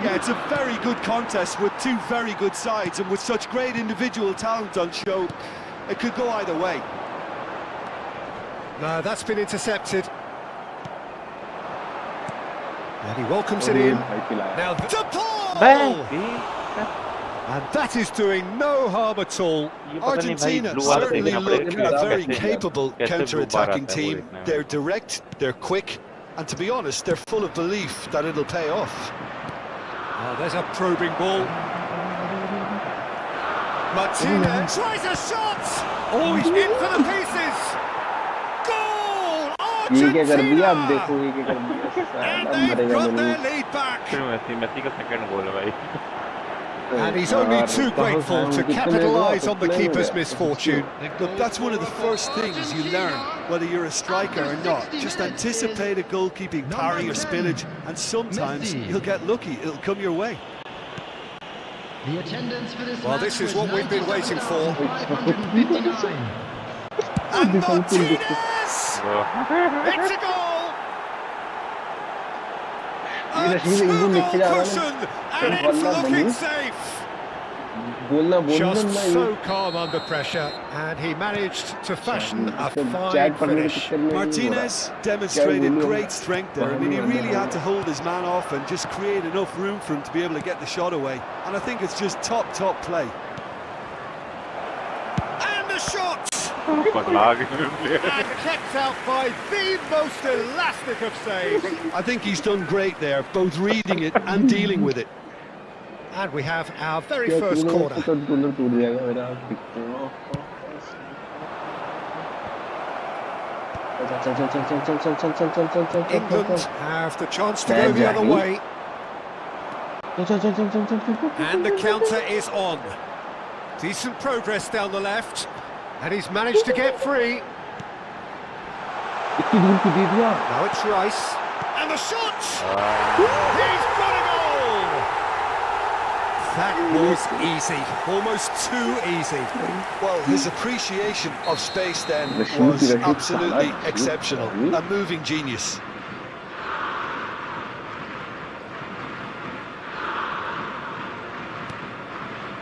Speaker 4: Yeah, it's a very good contest with two very good sides, and with such great individual talent on show, it could go either way.
Speaker 3: No, that's been intercepted. And he welcomes it in. Now the ball! And that is doing no harm at all.
Speaker 4: Argentina certainly look a very capable counter-attacking team. They're direct, they're quick, and to be honest, they're full of belief that it'll pay off.
Speaker 3: Oh, there's a probing ball. Martinez tries a shot! Oh, he's in for the pieces! Goal!
Speaker 1: ये क्या कर दिया अब
Speaker 3: Argentina!
Speaker 1: देखो ये क्या कर दिया
Speaker 3: And
Speaker 1: अब
Speaker 3: they've
Speaker 1: मरेगा
Speaker 3: got their
Speaker 1: मनु
Speaker 3: lead back.
Speaker 2: मेसी का सेकंड गोल है भाई
Speaker 3: And he's only too grateful to capitalise on the keeper's misfortune.
Speaker 4: Look, that's one of the first things you learn, whether you're a striker or not. Just anticipate a goalkeeping parry or spillage, and sometimes you'll get lucky, it'll come your way.
Speaker 6: The attendance for this
Speaker 3: Well,
Speaker 6: match
Speaker 3: this is
Speaker 6: was
Speaker 3: what we've been waiting for.
Speaker 6: 9,559.
Speaker 3: And Martinez! It's a goal! A two-goal cushion, and it's looking safe.
Speaker 1: बोलना
Speaker 3: Just
Speaker 1: ना
Speaker 3: so calm under pressure, and he managed to fashion a fine
Speaker 1: chat पढ़ने के
Speaker 3: finish.
Speaker 1: चक्कर में
Speaker 4: Martinez demonstrated great strength there. I mean, he really had to hold his man off and just create enough room for him to be able to get the shot away. And I think it's just top play.
Speaker 3: And the shot!
Speaker 2: पगला गए player.
Speaker 3: And kept out by the most elastic of saves.
Speaker 5: I think he's done great there, both reading it and dealing with it.
Speaker 3: And we have our very
Speaker 1: क्या
Speaker 3: first
Speaker 1: तूने
Speaker 3: corner.
Speaker 1: तो cooler टूट जाएगा मेरा दिखते हो
Speaker 3: England have the chance to go the other way. And the counter is on. Decent progress down the left. And he's managed to get free.
Speaker 1: इतनी दूर की दे दिया
Speaker 3: Now it's Rice. And the shot! He's got a goal! That was easy. Almost too easy.
Speaker 4: Well, his appreciation of space then
Speaker 1: The shoot
Speaker 4: was
Speaker 1: is a hit,
Speaker 4: absolutely
Speaker 1: Salah.
Speaker 4: exceptional. A moving genius.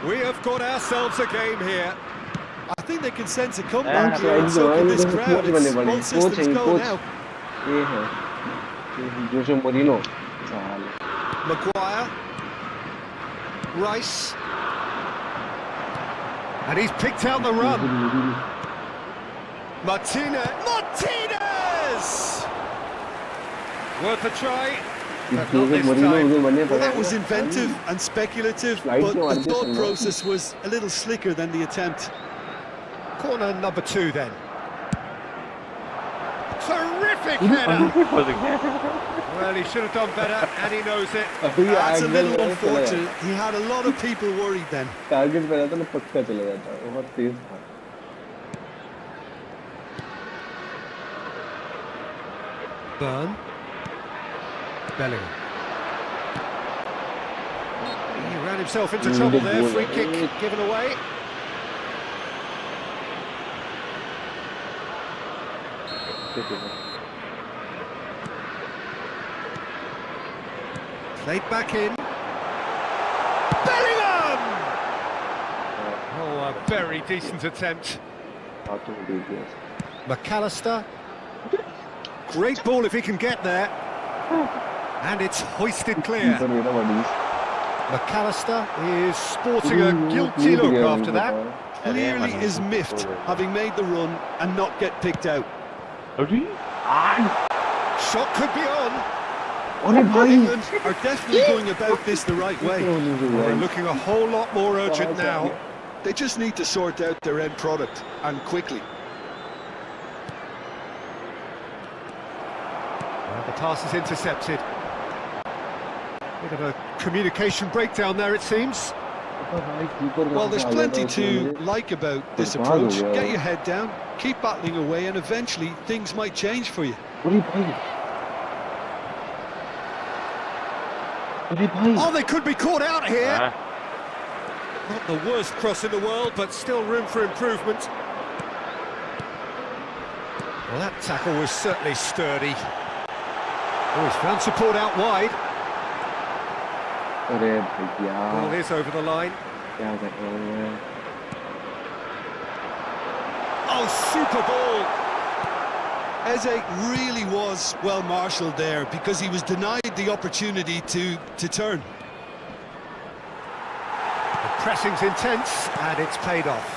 Speaker 3: We have got ourselves a game here.
Speaker 5: I think they can sense a comeback here,
Speaker 1: Yeah,
Speaker 5: and so can this
Speaker 1: coach
Speaker 5: crowd. It's
Speaker 1: बने
Speaker 5: all systems
Speaker 1: coach
Speaker 5: go
Speaker 1: coach
Speaker 5: now.
Speaker 1: ये है जोशे Moreno
Speaker 3: Maguire. Rice. And he's picked out the run. Martinez. Worth a try. But not this time.
Speaker 5: Well, that was inventive and speculative,
Speaker 1: Slide
Speaker 5: but
Speaker 1: to
Speaker 5: the
Speaker 1: Arjun
Speaker 5: thought
Speaker 1: Sharma.
Speaker 5: process was a little slicker than the attempt.
Speaker 3: Corner number 2 then. Terrific header. Well, he should have done better, and he knows it.
Speaker 5: That's a little unfortunate. He had a lot of people worried then.
Speaker 1: Target पे रहता ना पक्का चला जाता बहुत तेज था
Speaker 3: Burn. Bellingham. He ran himself into trouble there. Free kick given away. Played back in. Bellingham! Oh, a very decent attempt. McAllister. Great ball if he can get there. And it's hoisted clear. McAllister is sporting a guilty look after that.
Speaker 5: Clearly is miffed, having made the run and not get picked out.
Speaker 3: Shot could be on.
Speaker 5: England are definitely going about this the right way.
Speaker 3: They're looking a whole lot more urgent now.
Speaker 5: They just need to sort out their end product, and quickly.
Speaker 3: And the pass is intercepted. Bit of a communication breakdown there, it seems.
Speaker 5: Well, there's plenty to like about this approach. Get your head down, keep battling away, and eventually things might change for you.
Speaker 3: Oh, they could be caught out here. Not the worst cross in the world, but still room for improvement. Well, that tackle was certainly sturdy. Oh, he's found support out wide. Ball is over the line. Oh, super ball.
Speaker 5: Eze really was well marshalled there because he was denied the opportunity to turn.
Speaker 3: The pressing's intense, and it's paid off.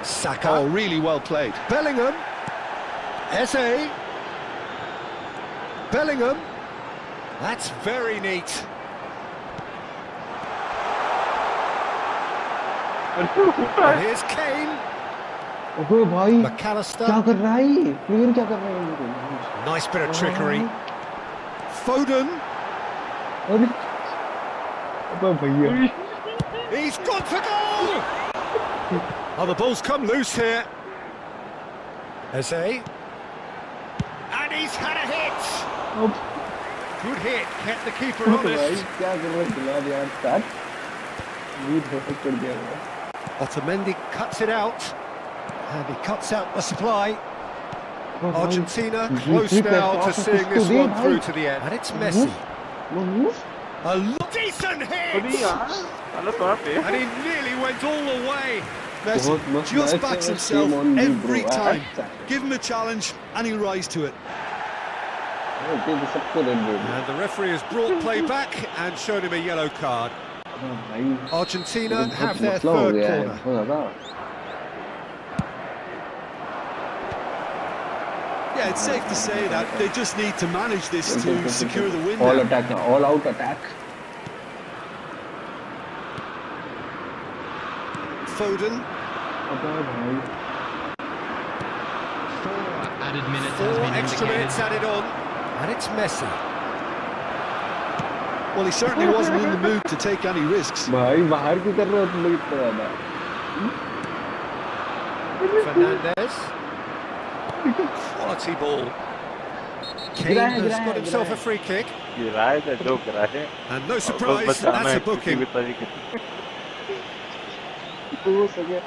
Speaker 3: Saka.
Speaker 5: Oh, really well played.
Speaker 3: Bellingham. Eze. Bellingham. That's very neat. And here's Kane.
Speaker 1: ओए भाई
Speaker 3: McAllister.
Speaker 1: क्या कर रहा है player क्या कर रहा है
Speaker 3: Nice bit of trickery. Foden.
Speaker 1: अरे अबे भैया
Speaker 3: He's gone for goal. Oh, the ball's come loose here. Eze. And he's had a hit. Good hit, kept the keeper
Speaker 1: भाई
Speaker 3: honest.
Speaker 1: क्या कर रहा है खिला दिया स्टार्ट लीड हो कर दिया
Speaker 3: Otamendi cuts it out. And he cuts out the supply. Argentina close now to seeing this one through to the end. And it's Messi. A decent hit! And he nearly went all the way.
Speaker 5: Messi just backs himself every time. Give him a challenge and he'll rise to it.
Speaker 3: And the referee has brought play back and shown him a yellow card.
Speaker 1: भाई
Speaker 3: Argentina
Speaker 1: बहुत
Speaker 3: have their
Speaker 1: मसला हो
Speaker 3: third
Speaker 1: गया है
Speaker 3: corner.
Speaker 1: बहुत ज़्यादा.
Speaker 5: Yeah, it's safe to say that they just need to manage this to secure the win
Speaker 1: All
Speaker 5: now.
Speaker 1: attack, all out attack.
Speaker 3: Foden.
Speaker 1: अबे भाई.
Speaker 6: 4 added minutes has
Speaker 3: 4
Speaker 6: been
Speaker 3: extra minutes
Speaker 6: indicated.
Speaker 3: added on. And it's Messi.
Speaker 5: Well, he certainly wasn't in the mood to take any risks.
Speaker 1: भाई बाहर क्यों कर रहे हो तुम लोग इतना ज़्यादा?
Speaker 3: Fernandez. Quality ball. Kane has got himself a free kick.
Speaker 2: गिराए थे जो गिराए
Speaker 3: And no
Speaker 2: और
Speaker 3: surprise,
Speaker 2: बचाना
Speaker 3: that's
Speaker 2: है
Speaker 3: a
Speaker 2: किसी
Speaker 3: booking.
Speaker 2: भी तरीके से
Speaker 1: हो सके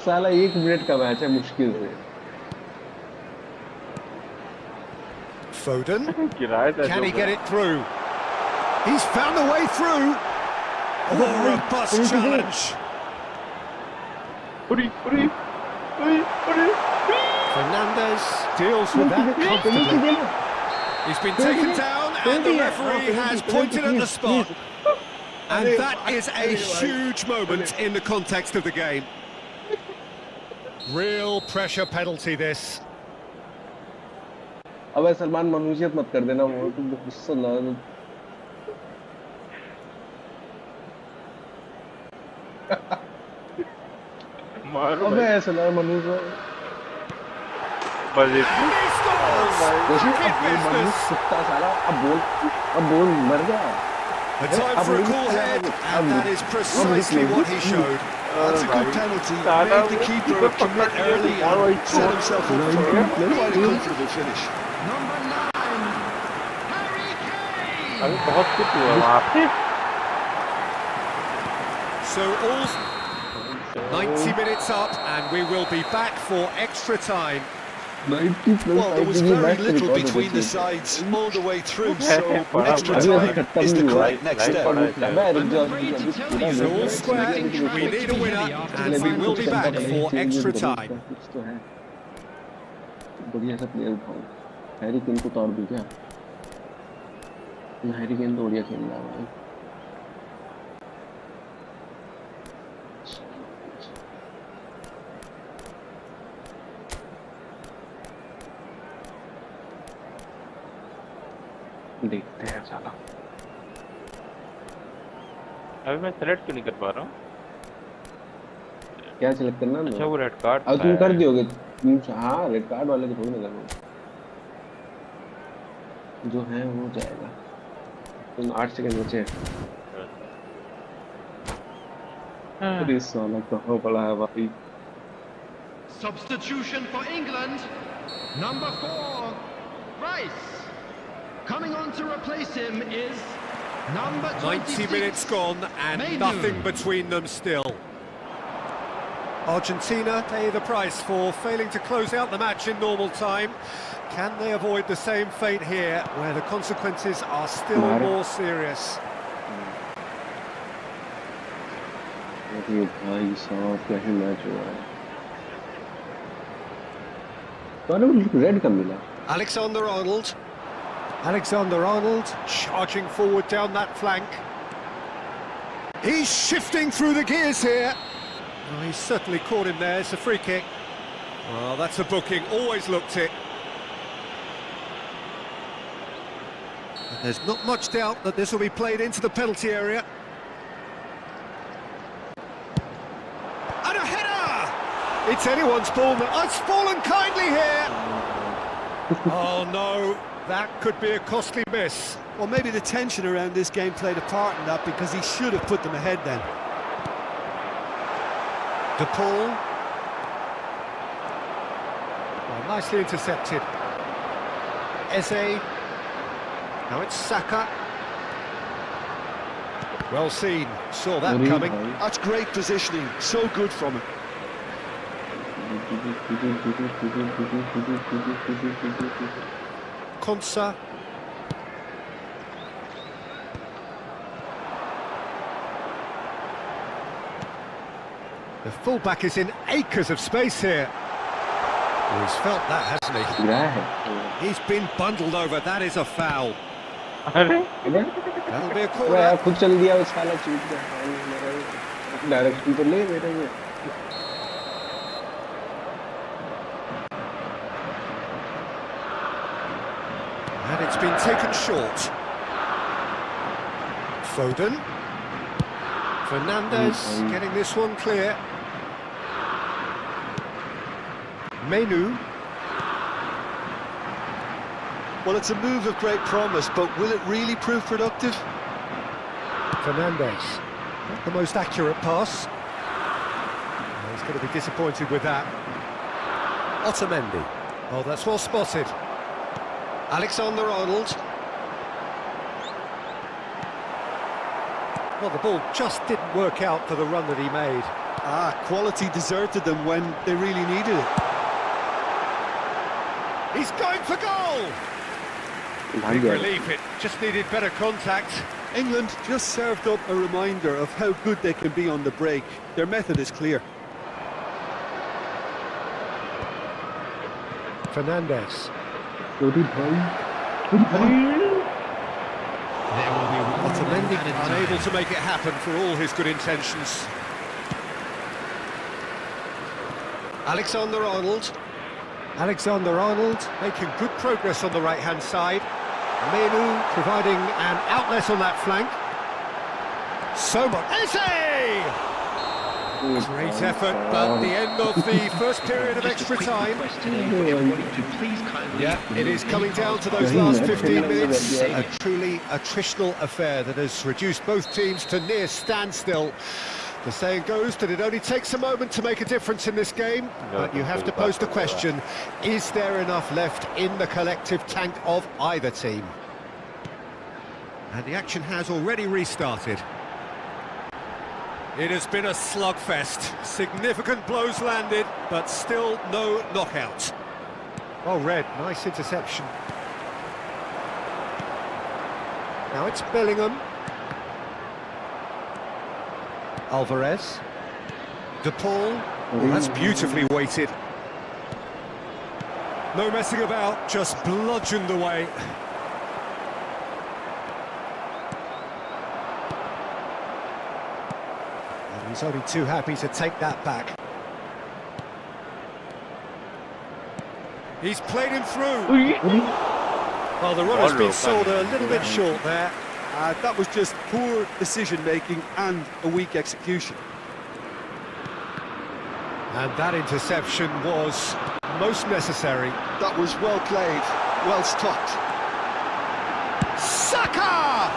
Speaker 1: साला 1 मिनट का मैच है मुश्किल से.
Speaker 3: Foden.
Speaker 2: गिराए थे
Speaker 3: Can
Speaker 2: जो
Speaker 3: he get it through? He's found a way through. Oh, robust challenge. Fernandez deals with that comfortably. He's been taken down and the referee has pointed at the spot. And that is a huge moment in the context of the game. Real pressure penalty this.
Speaker 1: अबे सलमान मनुष्यत मत कर देना वो तुम गुस्सा ना.
Speaker 2: मारो
Speaker 1: अबे सलमान मनुष्य
Speaker 2: बस
Speaker 3: And he scores!
Speaker 1: देखिए
Speaker 3: Wicked
Speaker 1: अब मनुष्य
Speaker 3: business.
Speaker 1: कुत्ता साला अब बोल मर गया.
Speaker 3: A time for a cool head, and that is precisely what he showed.
Speaker 5: That's a good penalty. Made the keeper commit early and set himself up for quite a comfortable finish.
Speaker 6: Number 9, Harry Kane.
Speaker 2: अभी बहुत कुछ हुआ वहाँ पे
Speaker 3: So all 90 minutes up, and we will be back for extra time.
Speaker 1: 90 plus
Speaker 5: Well, there was very little between the sides all the way through, so extra time is the correct next step.
Speaker 3: So all square, we need a winner, and we will be back for extra time.
Speaker 1: बढ़िया सा player उठाओ. Harry Kane को तोड़ दूं क्या? Harry Kane तो बढ़िया खेल रहा है भाई. देखते हैं साला.
Speaker 2: अभी मैं सेलेक्ट क्यों नहीं कर पा रहा हूँ
Speaker 1: क्या सिलेक्ट करना है?
Speaker 2: अच्छा वो रेड कार्ड
Speaker 1: अब तुम कर दियोगे. हाँ रेड कार्ड वाले को थोड़ी ना करना. जो है वो जाएगा. तुम 8 सेकंड बचे. अरे साला कहाँ पड़ा है भाई.
Speaker 6: Substitution for England. Number 4, Rice. Coming on to replace him is number 26.
Speaker 3: 90 minutes gone, and
Speaker 6: Mainu.
Speaker 3: nothing between them still. Argentina pay the price for failing to close out the match in normal time. Can they avoid the same fate here, where the consequences are still more serious?
Speaker 1: अरे भाई साहब क्या ही match हुआ है. तो red कब मिला?
Speaker 3: Alexander-Arnold. Alexander-Arnold charging forward down that flank. He's shifting through the gears here. Oh, he's certainly caught him there. It's a free kick. Well, that's a booking. Always looked it. And there's not much doubt that this will be played into the penalty area. And a header! It's anyone's ball. It's fallen kindly here. Oh no. That could be a costly miss.
Speaker 5: Well, maybe the tension around this game played a part in that, because he should have put them ahead then.
Speaker 3: De Paul. Well, nicely intercepted. Eze. Now it's Saka. Well seen. Saw that coming.
Speaker 5: That's great positioning. So good from him.
Speaker 3: Konsa. The fullback is in acres of space here. Well, he's felt that, hasn't he? He's been bundled over. That is a foul.
Speaker 2: अरे
Speaker 1: अबे
Speaker 3: That'll be a
Speaker 1: अबे
Speaker 3: corner.
Speaker 1: यार खुद चल दिया उस साला चूक गया डायरेक्शन तो ले मेरे में
Speaker 3: And it's been taken short. Foden. Fernandes getting this one clear. Menu.
Speaker 4: Well, it's a move of great promise, but will it really prove productive?
Speaker 3: Fernandes. Not the most accurate pass. He's going to be disappointed with that. Otamendi. Oh, that's well spotted. Alexander-Arnold. Well, the ball just didn't work out for the run that he made.
Speaker 4: Quality deserted them when they really needed it.
Speaker 3: He's going for goal!
Speaker 1: भाग
Speaker 3: Big
Speaker 1: गया
Speaker 3: relief, it just needed better contact.
Speaker 4: England just served up a reminder of how good they can be on the break. Their method is clear.
Speaker 3: Fernandes.
Speaker 1: छोटी भाई
Speaker 6: There will be
Speaker 3: Otamendi
Speaker 6: added
Speaker 3: unable
Speaker 6: time.
Speaker 3: to make it happen for all his good intentions. Alexander-Arnold. Alexander-Arnold making good progress on the right-hand side. Menu providing an outlet on that flank. So much. Eze! Great effort, but the end of the first period of
Speaker 6: Just a
Speaker 3: extra
Speaker 6: quick
Speaker 3: time.
Speaker 6: request today for everybody to please kindly...
Speaker 3: Yeah, it is coming down to those last 15 minutes. A truly attritional affair that has reduced both teams to near standstill. The saying goes that it only takes a moment to make a difference in this game, but you have to pose the question, is there enough left in the collective tank of either team? And the action has already restarted. It has been a slugfest. Significant blows landed, but still no knockout. Oh, Red, nice interception. Now it's Bellingham. Alvarez. De Paul. Oh, that's beautifully weighted. No messing about, just bludgeoned away. And he's only too happy to take that back. He's played him through. Well, the runner's been sold a little bit short there.
Speaker 4: That was just poor decision-making and a weak execution.
Speaker 3: And that interception was most necessary.
Speaker 4: That was well played, well stopped.
Speaker 3: Saka!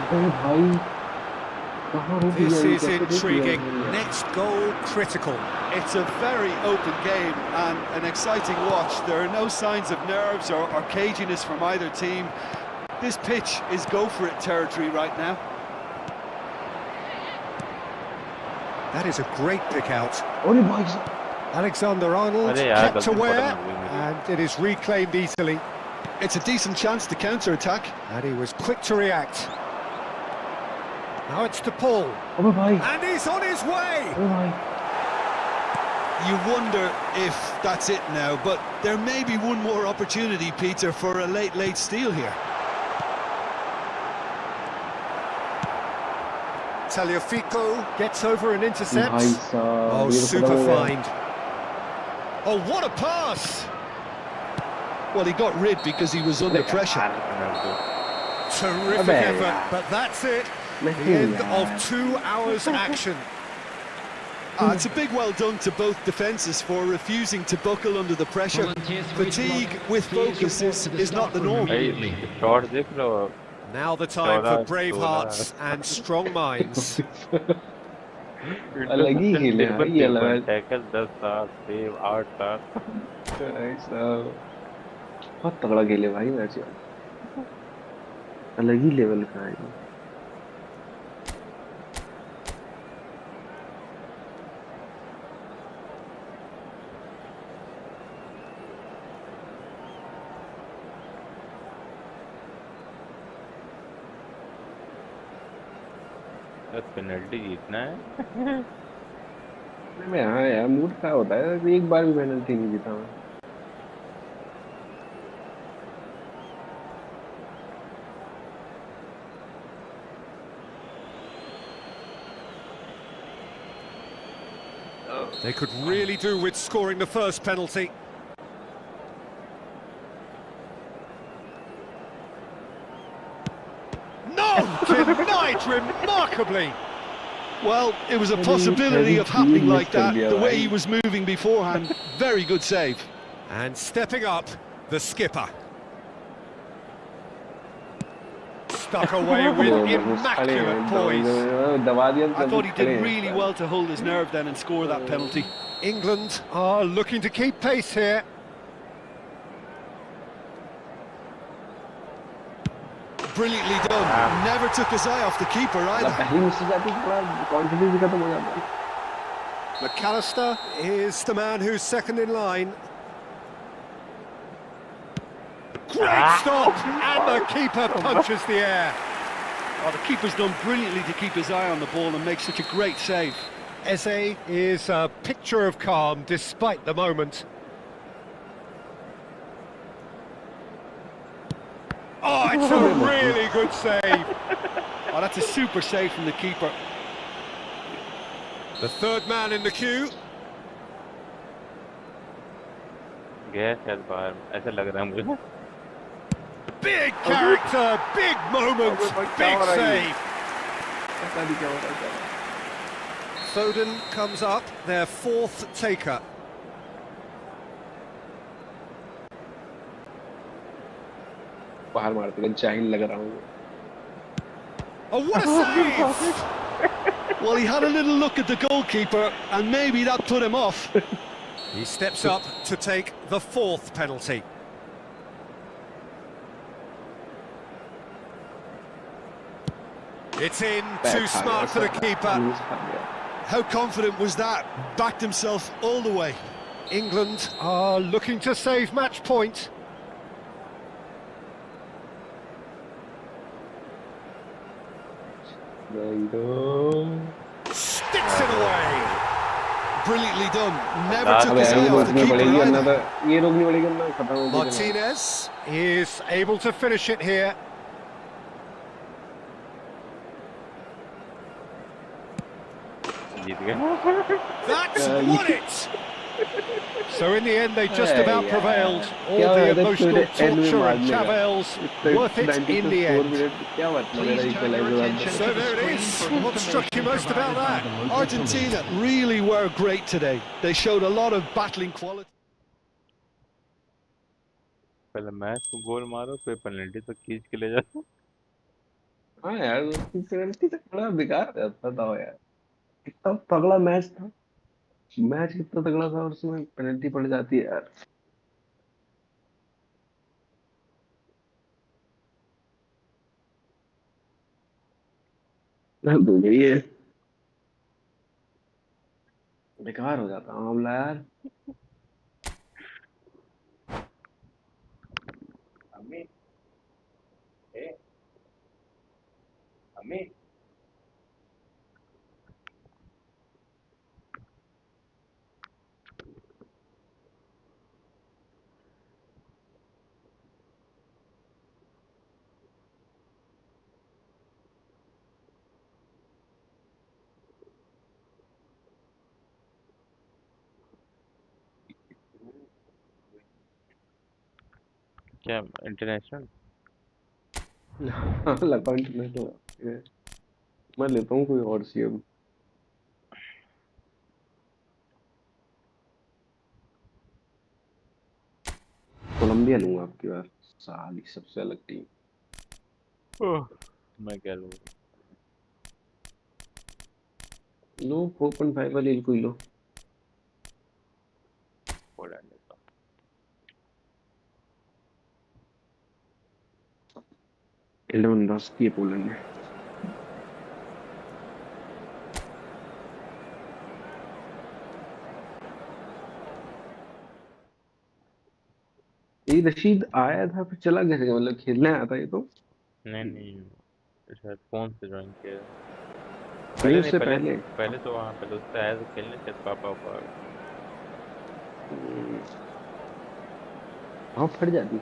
Speaker 1: अबे भाई कहाँ रुक
Speaker 3: This
Speaker 1: गया ये?
Speaker 3: is
Speaker 1: कैसे रुक
Speaker 3: intriguing.
Speaker 1: गया?
Speaker 3: Next goal critical.
Speaker 4: It's a very open game and an exciting watch. There are no signs of nerves or caginess from either team. This pitch is go-for-it territory right now.
Speaker 3: That is a great pick out.
Speaker 1: अरे भाई साहब
Speaker 3: Alexander-Arnold
Speaker 2: अरे यार,
Speaker 3: kept
Speaker 2: गलती
Speaker 3: aware,
Speaker 2: पकड़ ली मेरी।
Speaker 3: and it is reclaimed easily.
Speaker 4: It's a decent chance to counter-attack.
Speaker 3: And he was quick to react. Now it's to Paul.
Speaker 1: अबे भाई
Speaker 3: And he's on his way!
Speaker 1: अबे भाई
Speaker 4: You wonder if that's it now, but there may be one more opportunity, Peter, for a late steal here.
Speaker 3: Tagliafico gets over and intercepts.
Speaker 1: भाई साहब
Speaker 3: Oh,
Speaker 1: ये तो
Speaker 3: super
Speaker 1: खत्म हो गया।
Speaker 3: find. Oh, what a pass!
Speaker 4: Well, he got rid because he was under pressure.
Speaker 3: Terrific
Speaker 1: Abbe,
Speaker 3: effort,
Speaker 1: yeah.
Speaker 3: but that's it. The
Speaker 1: Messi,
Speaker 3: end
Speaker 1: yeah.
Speaker 3: of 2 hours action.
Speaker 4: It's a big well done to both defences for refusing to buckle under the pressure.
Speaker 6: Volunteers for each
Speaker 4: Fatigue
Speaker 6: block,
Speaker 4: with
Speaker 6: please
Speaker 4: focus
Speaker 6: report to the
Speaker 4: is not
Speaker 6: staff
Speaker 4: the
Speaker 6: room
Speaker 4: norm.
Speaker 6: immediately.
Speaker 2: भाई shot देख रहे हो
Speaker 3: Now the time for
Speaker 2: 14,
Speaker 3: brave
Speaker 2: 16.
Speaker 3: hearts and strong minds.
Speaker 1: अलग ही खेले भाई ये अलग
Speaker 2: tackle 10 7 save 8 7
Speaker 1: भाई साहब बहुत तगड़ा खेले भाई मैच अलग ही लेवल का है ये।
Speaker 2: पेनल्टी जीतना है
Speaker 1: मैं हाँ यार मूड खराब होता है एक बार भी पेनल्टी नहीं जीता मैं
Speaker 3: They could really do with scoring the first penalty. No! Denied remarkably!
Speaker 5: Well, it was a possibility of happening like that, the way he was moving beforehand. Very good save.
Speaker 3: And stepping up, the skipper. Stuck away with immaculate poise.
Speaker 5: I thought he did really well to hold his nerve then and score that penalty.
Speaker 3: England are looking to keep pace here.
Speaker 5: Brilliantly done. Never took his eye off the keeper either.
Speaker 3: McAllister is the man who's second in line. Great stop! And the keeper punches the air.
Speaker 5: Oh, the keeper's done brilliantly to keep his eye on the ball and make such a great save.
Speaker 3: Eze is a picture of calm despite the moment. Oh, it's a really good save.
Speaker 5: Oh, that's a super save from the keeper.
Speaker 3: The third man in the queue.
Speaker 2: गया शायद बाहर ऐसा लग रहा है मुझे.
Speaker 3: Big character, big moment, big save. Foden comes up, their fourth taker.
Speaker 1: बाहर मारते हैं, जाहिल लग रहा हूँ.
Speaker 3: Oh, what a save!
Speaker 5: Well, he had a little look at the goalkeeper and maybe that put him off.
Speaker 3: He steps up to take the fourth penalty. It's in, too smart for the keeper.
Speaker 5: How confident was that? Backed himself all the way.
Speaker 3: England are looking to save match point. Sticks it away.
Speaker 5: Brilliantly done. Never took his eye off the keeper either.
Speaker 3: Martinez is able to finish it here.
Speaker 2: जीत गए.
Speaker 3: That's won it! So in the end they just about prevailed. All the emotional torture and travails, worth it in the end. So there it is. What struck you most about that?
Speaker 5: Argentina really were great today. They showed a lot of battling quality.
Speaker 2: पहले match को गोल मारो फिर penalty तो खींच के ले जाओ.
Speaker 1: हाँ यार, उसकी पेनल्टी तक बड़ा बेकार रहता था यार. कितना तगड़ा मैच था. मैच कितना तगड़ा था और उसमें पेनल्टी पड़ जाती है यार. ये बेकार हो जाता मामला यार.
Speaker 2: क्या इंटरनेशनल?
Speaker 1: लगा इंटरनेशनल. मैं लेता हूँ कोई और सी अब. कोलंबिया लूंगा आपकी बार. साली सबसे अलग टीम.
Speaker 2: मैं क्या लूँ?
Speaker 1: लो 4.5 वाली कोई लो.
Speaker 2: पोलैंड लेता हूँ.
Speaker 1: लेवेंडोव्स्की है पोलैंड में. ये रशीद आया था फिर चला कैसे गया? मतलब खेलने आया था ये तो.
Speaker 2: नहीं शायद फोन से ज्वाइन किया.
Speaker 1: नहीं उससे पहले.
Speaker 2: पहले तो वहाँ पहले उससे आया तो खेलने शायद पापा
Speaker 1: हाँ फट जाती है.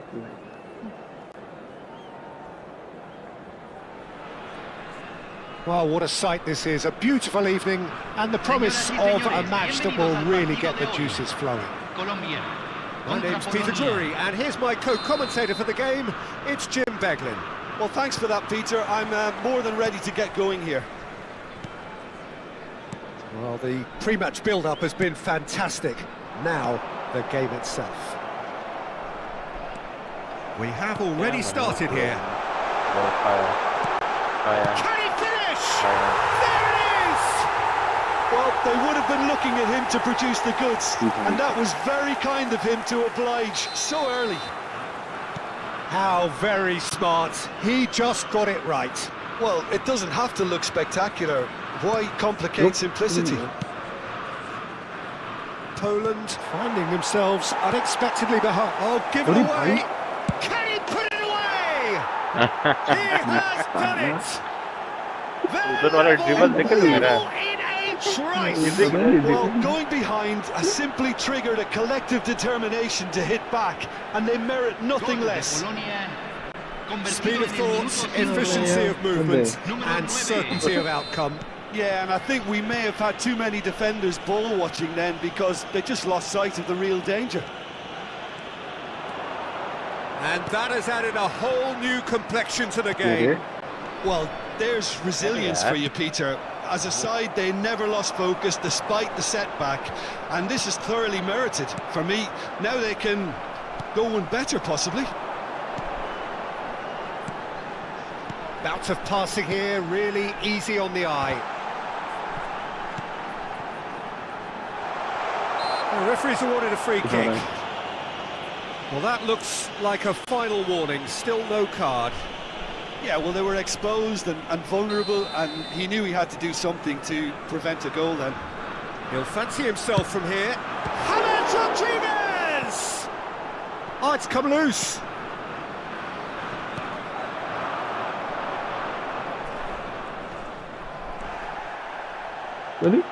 Speaker 3: Well, what a sight this is. A beautiful evening and the promise of a match that will really get the juices flowing. My name's Peter Drury, and here's my co-commentator for the game. It's Jim Beglin.
Speaker 4: Well, thanks for that, Peter. I'm more than ready to get going here.
Speaker 3: Well, the pre-match build-up has been fantastic. Now, the game itself. We have already started here. Can he finish? There it is!
Speaker 4: Well, they would have been looking at him to produce the goods, and that was very kind of him to oblige so early.
Speaker 3: How very smart. He just got it right.
Speaker 4: Well, it doesn't have to look spectacular. Why complicate simplicity?
Speaker 3: Poland finding themselves unexpectedly behind. Oh, give it away! Can he put it away? He has done it!
Speaker 2: उधर वाला dribble देख रहे हो मेरा?
Speaker 3: In a trice!
Speaker 4: Well, going behind has simply triggered a collective determination to hit back, and they merit nothing less.
Speaker 3: Speed of thought, efficiency of movement, and certainty of outcome.
Speaker 4: Yeah, and I think we may have had too many defenders ball watching then, because they just lost sight of the real danger.
Speaker 3: And that has added a whole new complexion to the game.
Speaker 4: Well, there's resilience for you, Peter. As a side, they never lost focus despite the setback, and this is thoroughly merited. For me, now they can go one better, possibly.
Speaker 3: Bout of passing here, really easy on the eye. The referee's awarded a free kick. Well, that looks like a final warning, still no card.
Speaker 4: Yeah, well, they were exposed and vulnerable, and he knew he had to do something to prevent a goal then.
Speaker 3: He'll fancy himself from here. James Rodriguez! Oh, it's come loose.
Speaker 1: Really?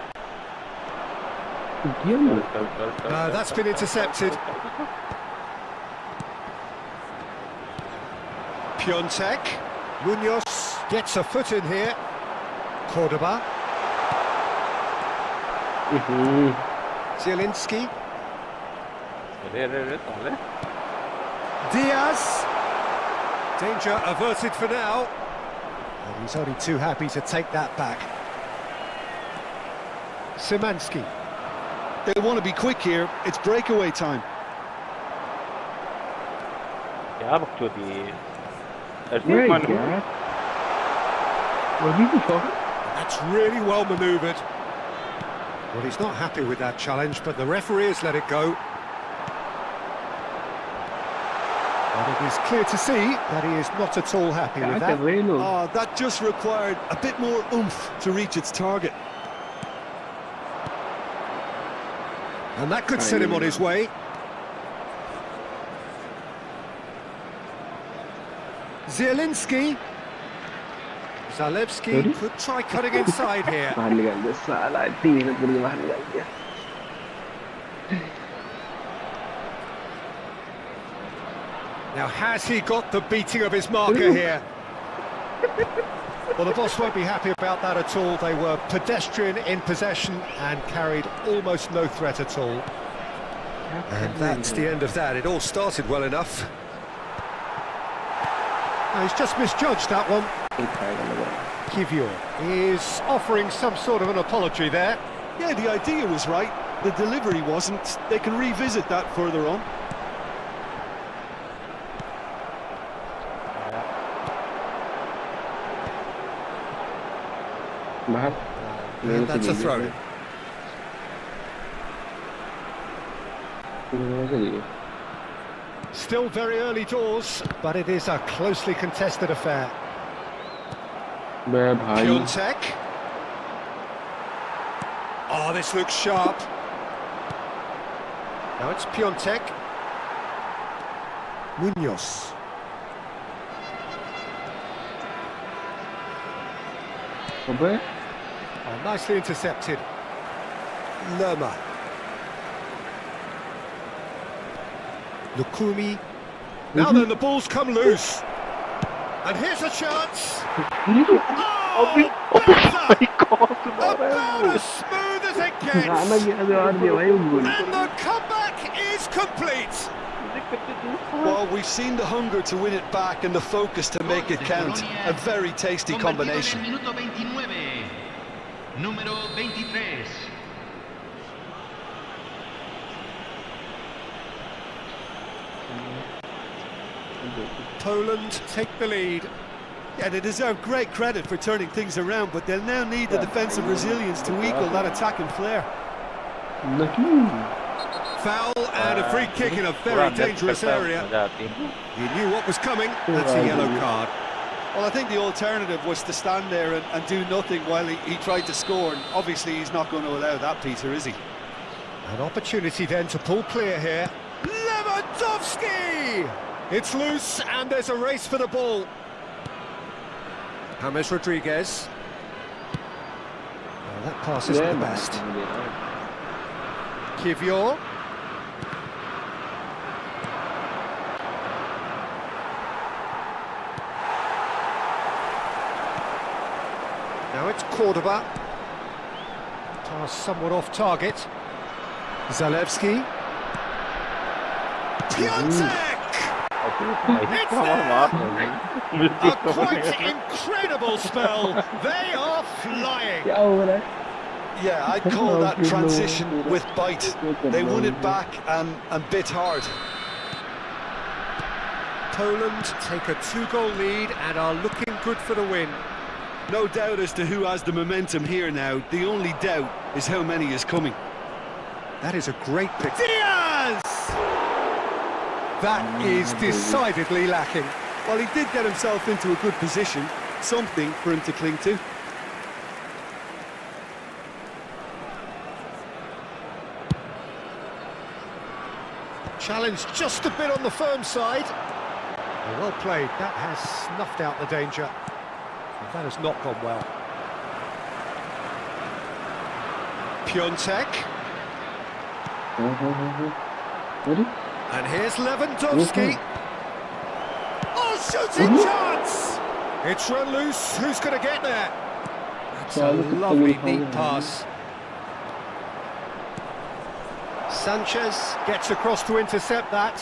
Speaker 3: That's been intercepted. Piontek. Munoz gets a foot in here. Cordoba. Zielinski. Diaz. Danger averted for now. And he's only too happy to take that back. Szymanski.
Speaker 4: They want to be quick here. It's breakaway time.
Speaker 2: क्या बकचोदी है?
Speaker 3: That's really well manoeuvred. Well, he's not happy with that challenge, but the referee has let it go. But it is clear to see that he is not at all happy with that.
Speaker 4: Oh, that just required a bit more oomph to reach its target.
Speaker 3: And that could set him on his way. Zielinski. Zalewski could try cutting inside here. Now, has he got the beating of his marker here? Well, the boss won't be happy about that at all. They were pedestrian in possession and carried almost no threat at all. And that's the end of that. It all started well enough. He's just misjudged that one. Kivior is offering some sort of an apology there.
Speaker 4: Yeah, the idea was right. The delivery wasn't. They can revisit that further on.
Speaker 3: And that's a throw. Still very early doors, but it is a closely contested affair. Piontek. Oh, this looks sharp. Now it's Piontek. Munoz. Oh, nicely intercepted. Lerma. Lukumi. Now then, the ball's come loose. And here's a chance. Oh!
Speaker 2: भाई कौन सुना रहा है
Speaker 3: About
Speaker 2: वो?
Speaker 3: as smooth as it
Speaker 1: गाना
Speaker 3: gets.
Speaker 1: क्या जवाब दिया भाई वो गोल
Speaker 3: And the comeback is complete.
Speaker 4: Well, we've seen the hunger to win it back and the focus to make it count. A very tasty combination.
Speaker 6: Minuto 29. Número 23.
Speaker 3: Poland take the lead.
Speaker 5: Yeah, they deserve great credit for turning things around, but they'll now need the defensive resilience to equal that attacking flair.
Speaker 1: नहीं
Speaker 3: Foul and a free kick in a very dangerous area.
Speaker 2: मजा आती है.
Speaker 3: He knew what was coming. That's a yellow card.
Speaker 5: Well, I think the alternative was to stand there and do nothing while he tried to score, and obviously he's not going to allow that, Peter, is he?
Speaker 3: An opportunity then to pull clear here. Lewandowski! It's loose and there's a race for the ball. James Rodriguez. Well, that pass isn't the best. Kivior. Now it's Cordoba. Pass somewhat off target. Zalewski. Piontek! It's there! A quite incredible spell. They are flying.
Speaker 1: क्या हो रहा है
Speaker 4: Yeah, I'd call that transition with bite. They won it back and bit hard.
Speaker 3: Poland take a 2-goal lead and are looking good for the win.
Speaker 5: No doubt as to who has the momentum here now. The only doubt is how many is coming.
Speaker 3: That is a great pick. Diaz! That is decidedly lacking.
Speaker 5: Well, he did get himself into a good position, something for him to cling to.
Speaker 3: Challenge just a bit on the firm side. Well played. That has snuffed out the danger. But that has not gone well. Piontek.
Speaker 1: अरे
Speaker 3: And here's Lewandowski. Oh, shooting chance! It's run loose. Who's going to get there? That's a lovely, neat pass. Sanchez gets across to intercept that.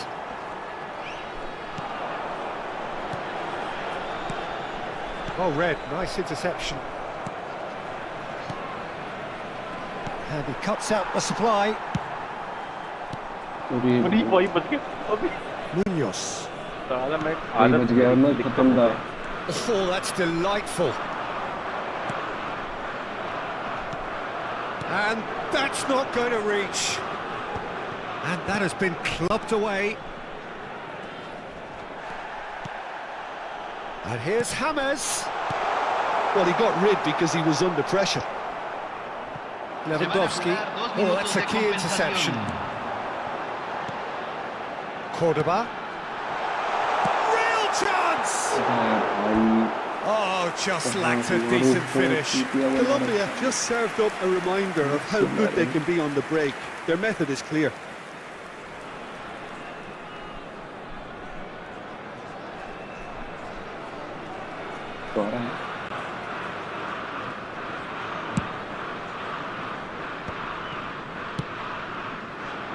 Speaker 3: Well read, nice interception. And he cuts out the supply.
Speaker 2: अभी वही बच गया. अभी
Speaker 3: Munoz.
Speaker 2: साला मैं
Speaker 1: भाई बच गया ना खत्म था
Speaker 3: Oh, that's delightful. And that's not going to reach. And that has been clubbed away. And here's James.
Speaker 5: Well, he got rid because he was under pressure.
Speaker 3: Lewandowski. Oh, that's a key interception. Cordoba. Real chance! Oh, just lacked a decent finish.
Speaker 5: Colombia just served up a reminder of how good they can be on the break. Their method is clear.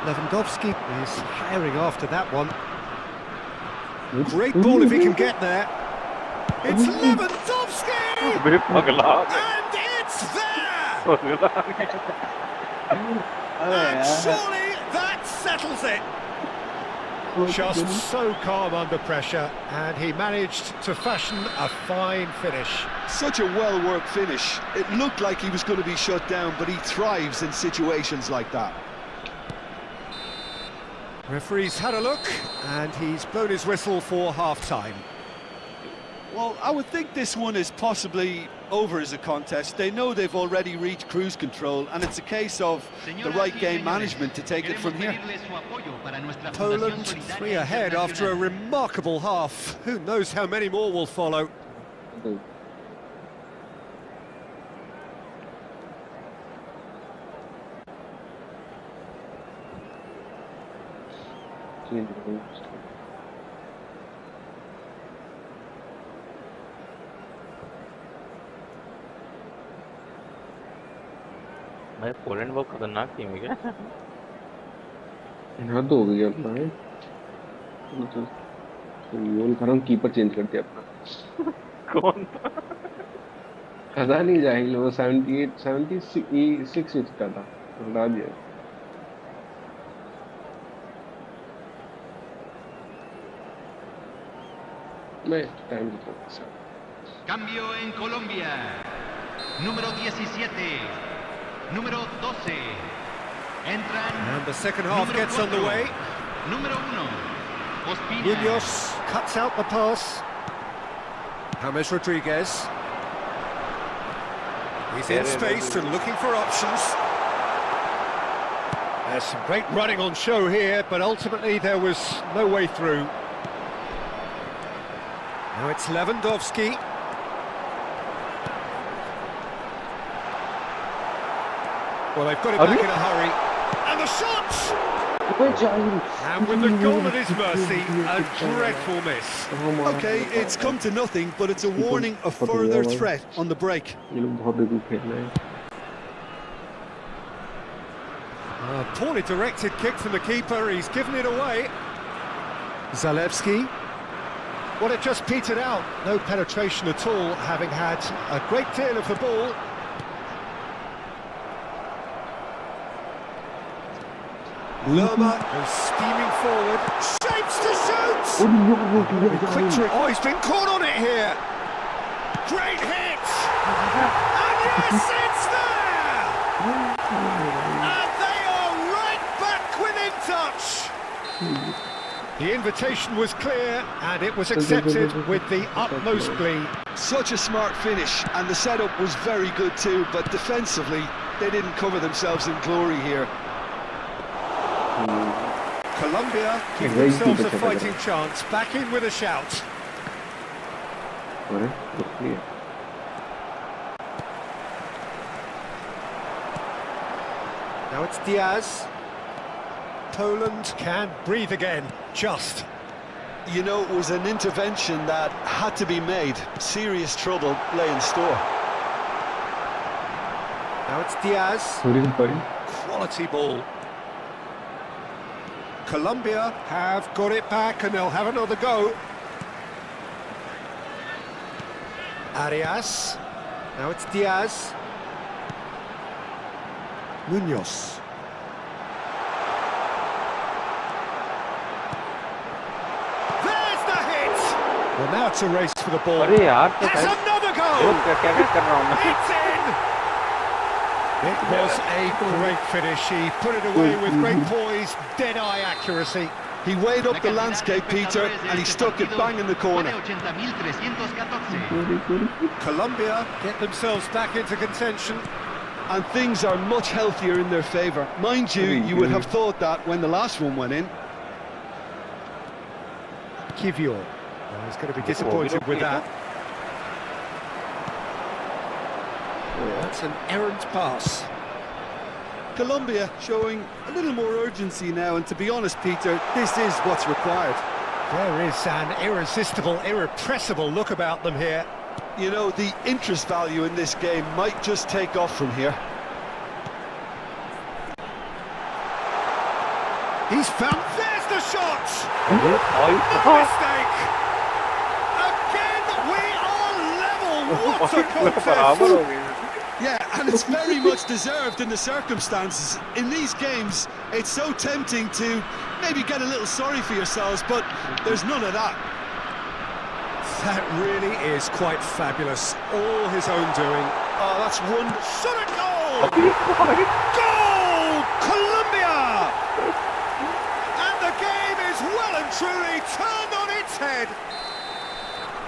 Speaker 3: Lewandowski is firing after that one. Great ball if he can get there. It's Lewandowski!
Speaker 2: अबे पगला.
Speaker 3: And it's there!
Speaker 2: पगला.
Speaker 3: And surely that settles it. Just so calm under pressure, and he managed to fashion a fine finish.
Speaker 5: Such a well-worked finish. It looked like he was going to be shut down, but he thrives in situations like that.
Speaker 3: Referee's had a look, and he's blown his whistle for half-time.
Speaker 5: Well, I would think this one is possibly over as a contest. They know they've already reached cruise control, and it's a case of the right game management to take it from here.
Speaker 3: Poland 3 ahead after a remarkable half. Who knows how many more will follow.
Speaker 2: भाई Poland बहुत खतरनाक team है क्या?
Speaker 1: हाँ तो हो गया अपना है। तो गोल कर रहा हूँ, कीपर चेंज कर दिया अपना।
Speaker 2: कौन?
Speaker 1: खजा नहीं जाएंगे वो 78 76 इंच का था, हटा दिया। मैं टाइम तो
Speaker 6: Cambio en Colombia. Número 17. Número 12. Entran.
Speaker 3: And the second half
Speaker 6: número
Speaker 3: gets
Speaker 6: 4,
Speaker 3: underway.
Speaker 6: Número 1. Ospina.
Speaker 3: Munoz cuts out the pass. James Rodriguez. He's in space and looking for options. There's some great running on show here, but ultimately there was no way through. Now it's Lewandowski. Well, they've got it back in a hurry. And the shot! And with the goal at his mercy, a dreadful miss.
Speaker 5: Okay, it's come to nothing, but it's a warning of further threat on the break.
Speaker 1: ये लोग बहुत बेवकूफ खेल रहे हैं।
Speaker 3: A poorly directed kick from the keeper, he's given it away. Zalewski. Well, it just petered out. No penetration at all, having had a great deal of the ball. Lerma goes steaming forward, shapes to shoot! Quick trick. Oh, he's been caught on it here. Great hit! And yes, it's there! And they are right back within touch! The invitation was clear, and it was accepted with the utmost glee.
Speaker 5: Such a smart finish, and the setup was very good too, but defensively, they didn't cover themselves in glory here.
Speaker 3: Colombia give themselves a fighting chance, back in with a shout. Now it's Diaz. Poland can breathe again, just.
Speaker 5: You know, it was an intervention that had to be made. Serious trouble lay in store.
Speaker 3: Now it's Diaz. Quality ball. Colombia have got it back and they'll have another go. Arias. Now it's Diaz. Munoz. There's the hit! Well, now it's a race for the ball.
Speaker 2: अरे यार
Speaker 3: That's another goal!
Speaker 2: क्या कर रहा हूँ मैं?
Speaker 3: It's in! It was a great finish. He put it away with great poise, dead-eye accuracy.
Speaker 5: He weighed up the landscape, Peter, and he stuck it bang in the corner.
Speaker 3: Colombia get themselves back into contention.
Speaker 5: And things are much healthier in their favour. Mind you, you would have thought that when the last one went in.
Speaker 3: Kivior. Well, he's going to be disappointed with that. That's an errant pass.
Speaker 5: Colombia showing a little more urgency now, and to be honest, Peter, this is what's required.
Speaker 3: There is an irresistible, irrepressible look about them here.
Speaker 5: You know, the interest value in this game might just take off from here.
Speaker 3: He's found... There's the shot! No mistake! Again, we are level! What a contest!
Speaker 5: Yeah, and it's very much deserved in the circumstances. In these games, it's so tempting to maybe get a little sorry for yourselves, but there's none of that.
Speaker 3: That really is quite fabulous. All his own doing.
Speaker 5: Oh, that's wonderful.
Speaker 3: Shot at goal! Goal! Colombia! And the game is well and truly turned on its head.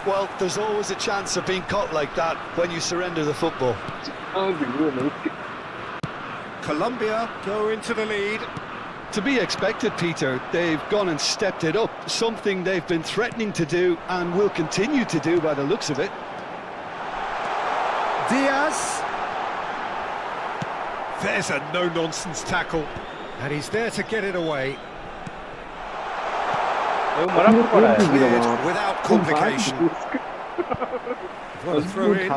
Speaker 5: Well, there's always a chance of being caught like that when you surrender the football.
Speaker 3: Colombia go into the lead.
Speaker 5: To be expected, Peter. They've gone and stepped it up, something they've been threatening to do and will continue to do by the looks of it.
Speaker 3: Diaz. There's a no-nonsense tackle. And he's there to get it away. Cleared without complication. Well, throw in.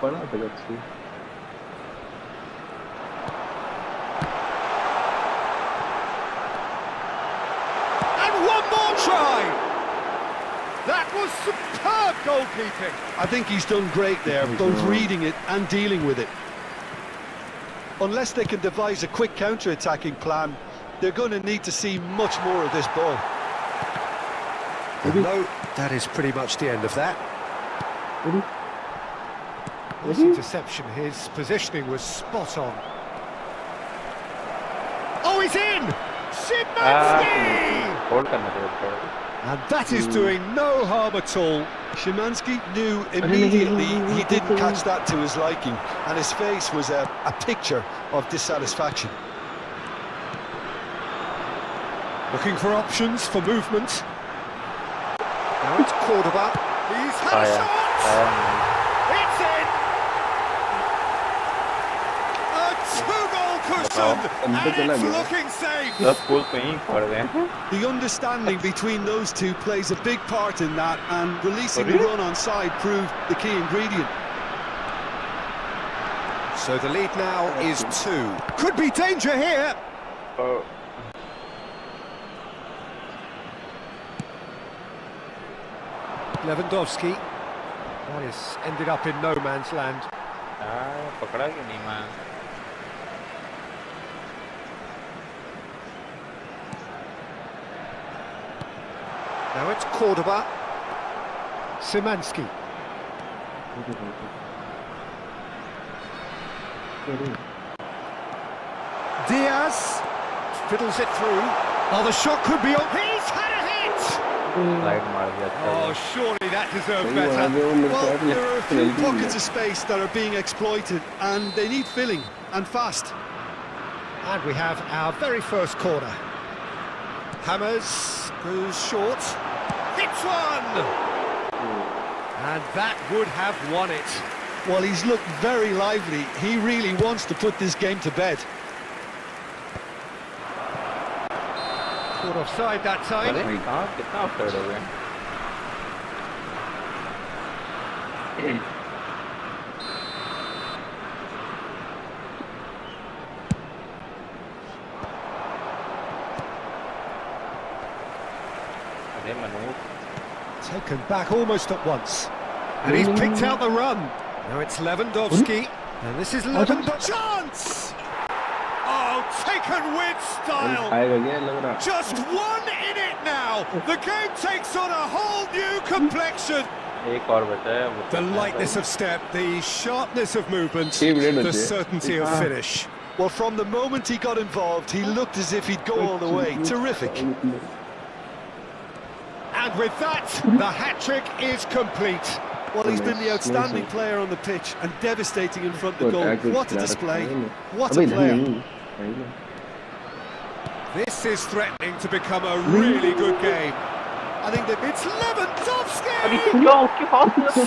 Speaker 1: पढ़ा था अच्छी।
Speaker 3: And one more try! That was superb goalkeeping.
Speaker 5: I think he's done great there, both reading it and dealing with it. Unless they can devise a quick counter-attacking plan, they're going to need to see much more of this ball.
Speaker 3: No, that is pretty much the end of that. This interception, his positioning was spot on. Oh, he's in! Szymanski!
Speaker 2: Hold करना चाहिए थोड़ा।
Speaker 3: And that is doing no harm at all.
Speaker 5: Szymanski knew immediately he didn't catch that to his liking, and his face was a picture of dissatisfaction.
Speaker 3: Looking for options for movement. Now it's Cordoba. He's had a shot! It's in! A two-goal cushion! And it's looking safe!
Speaker 2: 10 गोल तो यहीं पड़ गए।
Speaker 5: The understanding between those two plays a big part in that, and releasing the run on side proved the key ingredient.
Speaker 3: So the lead now is 2. Could be danger here! Lewandowski. That has ended up in no man's land.
Speaker 2: पकड़ा क्यों नहीं मैं?
Speaker 3: Now it's Cordoba. Szymanski. Diaz fiddles it through. Oh, the shot could be on. He's had a hit!
Speaker 2: Side मार दिया था।
Speaker 3: Oh, surely that deserved better.
Speaker 5: Well, there are a few pockets of space that are being exploited, and they need filling, and fast.
Speaker 3: And we have our very first corner. Hammers goes short. Hits one! And that would have won it.
Speaker 5: Well, he's looked very lively. He really wants to put this game to bed.
Speaker 3: Caught offside that time.
Speaker 2: अरे कहाँ कितना offside हो गए? अरे Manoj
Speaker 3: Taken back almost at once. And he's picked out the run. Now it's Lewandowski. And this is Lewandowski. Chance! Oh, taken with style.
Speaker 1: आएगा क्या लग रहा?
Speaker 3: Just one in it now. The game takes on a whole new complexion.
Speaker 2: एक और बचा है वो
Speaker 3: The lightness of step, the sharpness of movement, the certainty of finish.
Speaker 5: Well, from the moment he got involved, he looked as if he'd go all the way. Terrific.
Speaker 3: And with that, the hat-trick is complete.
Speaker 5: Well, he's been the outstanding player on the pitch and devastating in front of the goal. What a display. What a player.
Speaker 3: This is threatening to become a really good game.
Speaker 5: I think that
Speaker 3: It's Lewandowski!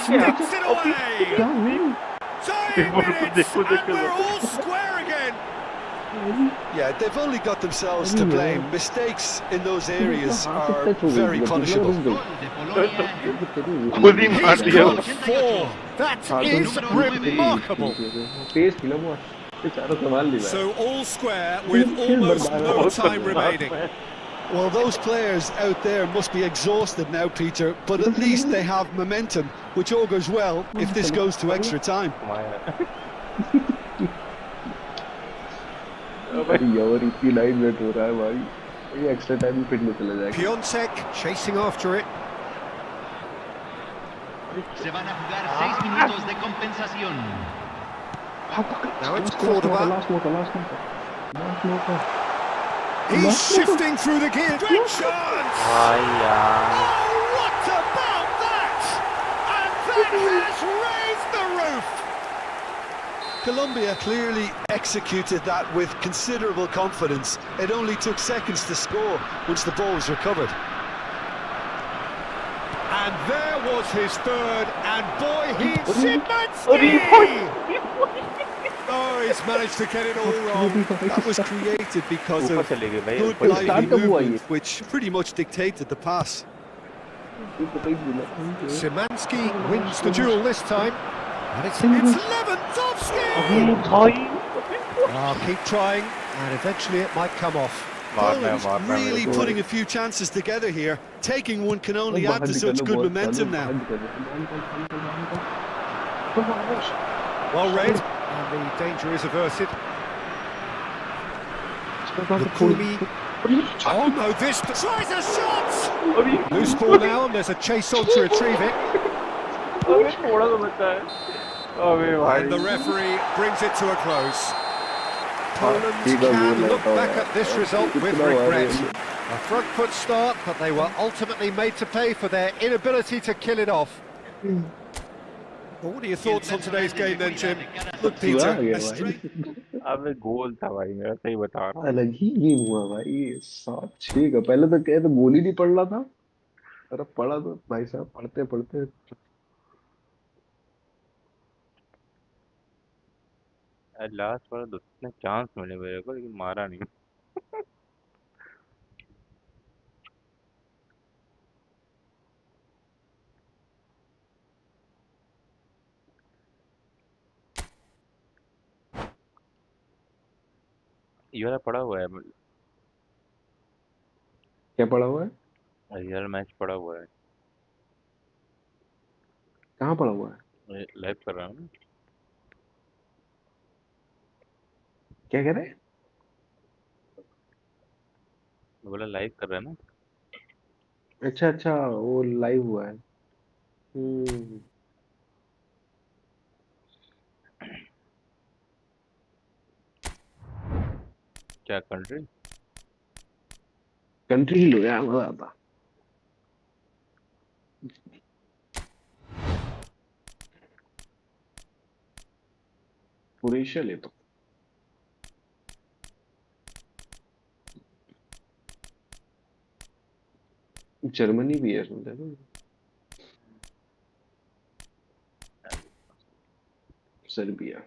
Speaker 3: Sticks it away! 9 minutes and we're all square again!
Speaker 5: yeah, they've only got themselves to blame. Mistakes in those areas are very punishable.
Speaker 2: खुद ही मार
Speaker 3: He's
Speaker 2: दिया।
Speaker 3: got 4. That is remarkable.
Speaker 1: तेज थी ना बहुत, ये चारों संभाल ली
Speaker 3: So all square with almost no time remaining.
Speaker 5: Well, those players out there must be exhausted now, Peter, but at least they have momentum, which augurs well if this goes to extra time.
Speaker 1: भाई यार इतनी 9 minute हो रहा है भाई, ये extra time में fit में चला जाएगा।
Speaker 3: Piontek chasing after it.
Speaker 6: Se van a jugar 6 minutos de compensación.
Speaker 3: Now it's Cordoba.
Speaker 1: Last mauka.
Speaker 3: He's shifting through the gear. Great chance!
Speaker 2: भाई यार
Speaker 3: Oh, what about that? And that has raised the roof.
Speaker 5: Colombia clearly executed that with considerable confidence. It only took seconds to score once the ball was recovered.
Speaker 3: And there was his third, and boy, he's Szymanski! Oh, he's managed to get it all wrong.
Speaker 5: That was created because
Speaker 2: ऊपर
Speaker 5: of
Speaker 2: चले गए भाई।
Speaker 5: good lively movement, which pretty much dictated the pass.
Speaker 3: Szymanski wins the duel this time. And it's Lewandowski! Oh, keep trying, and eventually it might come off.
Speaker 5: Poland's really putting a few chances together here. Taking one can only add to such good momentum now.
Speaker 3: Well read, and the danger is averted. Lukumi. Oh no, this tries a shot! Loose ball now, and there's a chase on to retrieve it. And the referee brings it to a close. Poland can look back at this result with regret. A front foot start, but they were ultimately made to pay for their inability to kill it off. Well, what are your thoughts on today's game then, Jim?
Speaker 5: Look, Peter, a straight...
Speaker 2: अबे गोल था भाई मेरा सही बता रहा हूँ
Speaker 1: अलग ही game हुआ भाई 7-6 का पहले तो कहते गोल ही नहीं पड़ रहा था अरे पढ़ा तो भाई साहब पढ़ते पढ़ते
Speaker 2: लास्ट वाला इतने चांस मिले मेरे को लेकिन मारा नहीं ये वाला पड़ा हुआ है
Speaker 1: क्या पढ़ा हुआ है
Speaker 2: रियल मैच पड़ा हुआ है
Speaker 1: कहाँ पढ़ा हुआ है
Speaker 2: लाइव कर रहा हूँ ना
Speaker 1: क्या कह रहे हैं
Speaker 2: बोला लाइव कर रहा है ना
Speaker 1: अच्छा अच्छा वो लाइव हुआ है
Speaker 2: क्या कंट्री
Speaker 1: कंट्री ही लो यार मजा आता क्रोएशिया ले तो जर्मनी भी है सुनते हैं Serbia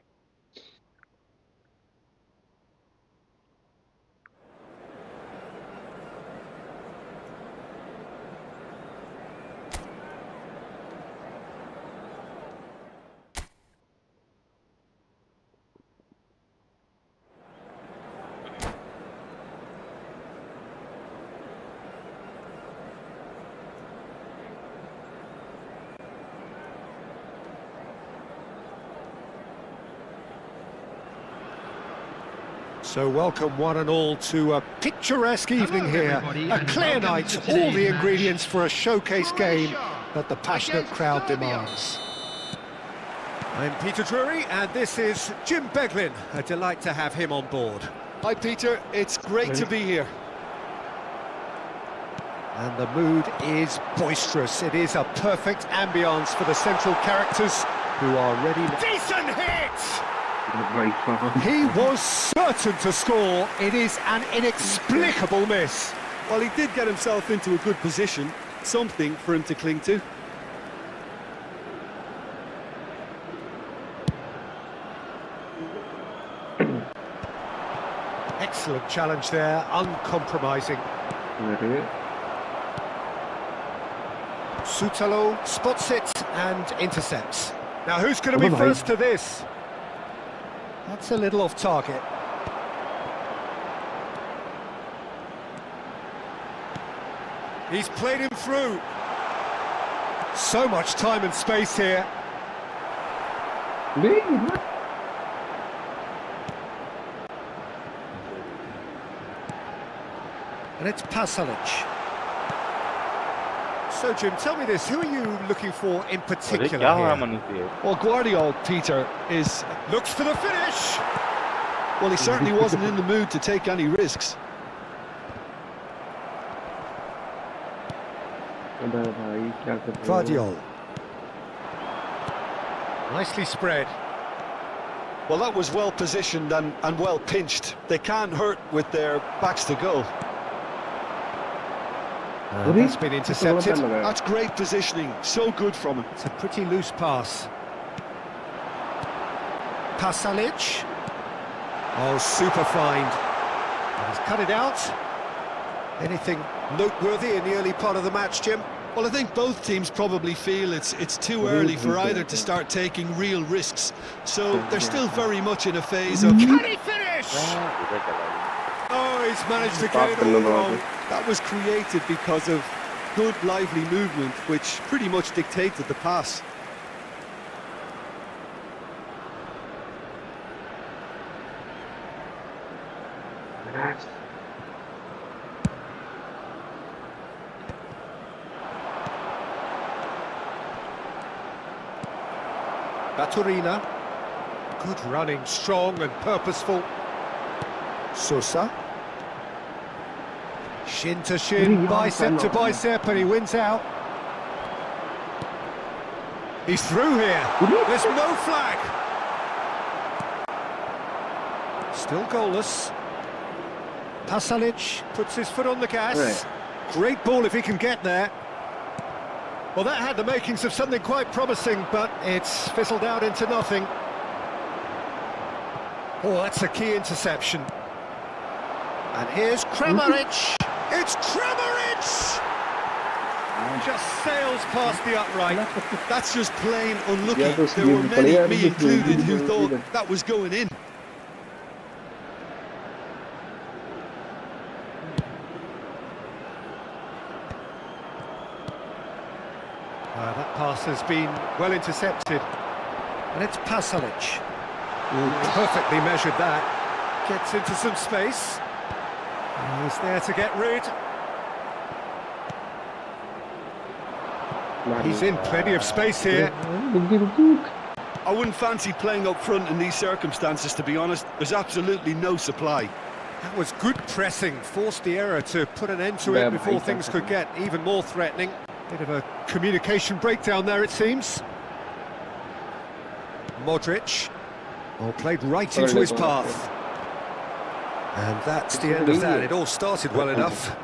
Speaker 3: So welcome one and all to a picturesque evening here. A clear night, all the ingredients for a showcase game that the passionate crowd demands. I'm Peter Drury and this is Jim Beglin. A delight to have him on board.
Speaker 5: Hi, Peter. It's great to be here.
Speaker 3: And the mood is boisterous. It is a perfect ambience for the central characters who are ready. Decent hit! He was certain to score. It is an inexplicable miss.
Speaker 5: Well, he did get himself into a good position. Something for him to cling to.
Speaker 3: Excellent challenge there, uncompromising. Sutalo spots it and intercepts. Now who's going to be first to this? That's a little off target. He's played him through. So much time and space here. And it's Pasalic. So, Jim, tell me this, who are you looking for in particular here?
Speaker 5: Well, Guardiola, Peter, is...
Speaker 3: Looks for the finish!
Speaker 5: Well, he certainly wasn't in the mood to take any risks.
Speaker 3: Guardiola. Nicely spread.
Speaker 5: Well, that was well positioned and well pinched. They can't hurt with their backs to goal.
Speaker 3: That's been intercepted.
Speaker 5: That's great positioning. So good from him.
Speaker 3: It's a pretty loose pass. Pasalic. Oh, super find. And he's cut it out. Anything noteworthy in the early part of the match, Jim?
Speaker 5: Well, I think both teams probably feel it's too early for either to start taking real risks. So they're still very much in a phase of...
Speaker 3: Can he finish?
Speaker 2: इधर चला गया।
Speaker 3: Oh, he's managed to
Speaker 1: Pass
Speaker 3: get it
Speaker 1: करना
Speaker 3: all
Speaker 1: था वहाँ
Speaker 3: wrong.
Speaker 1: पे।
Speaker 5: That was created because of good, lively movement, which pretty much dictated the pass.
Speaker 3: Baturina. Good running, strong and purposeful. Sosa. Shin to shin, bicep to bicep, and he wins out. He's through here. There's no flag. Still goalless. Pasalic puts his foot on the gas.
Speaker 1: Right.
Speaker 3: Great ball if he can get there. Well, that had the makings of something quite promising, but it's fizzled out into nothing. Oh, that's a key interception. And here's Kramaric. It's Kramaric! Just sails past the upright.
Speaker 5: That's just plain unlucky.
Speaker 1: Yeah, those
Speaker 5: There were
Speaker 1: games,
Speaker 5: many,
Speaker 1: yeah,
Speaker 5: me
Speaker 1: those
Speaker 5: included,
Speaker 1: games,
Speaker 5: who
Speaker 1: those
Speaker 5: thought
Speaker 1: games.
Speaker 5: that was going in.
Speaker 3: That pass has been well intercepted. And it's Pasalic. Perfectly measured that. Gets into some space. He's there to get rid. He's in plenty of space here.
Speaker 5: I wouldn't fancy playing up front in these circumstances, to be honest. There's absolutely no supply.
Speaker 3: That was good pressing. Forced the error to put an end to it before things could get even more threatening. Bit of a communication breakdown there, it seems. Modric. Oh, played right into his path. And that's the end of that. It all started well enough.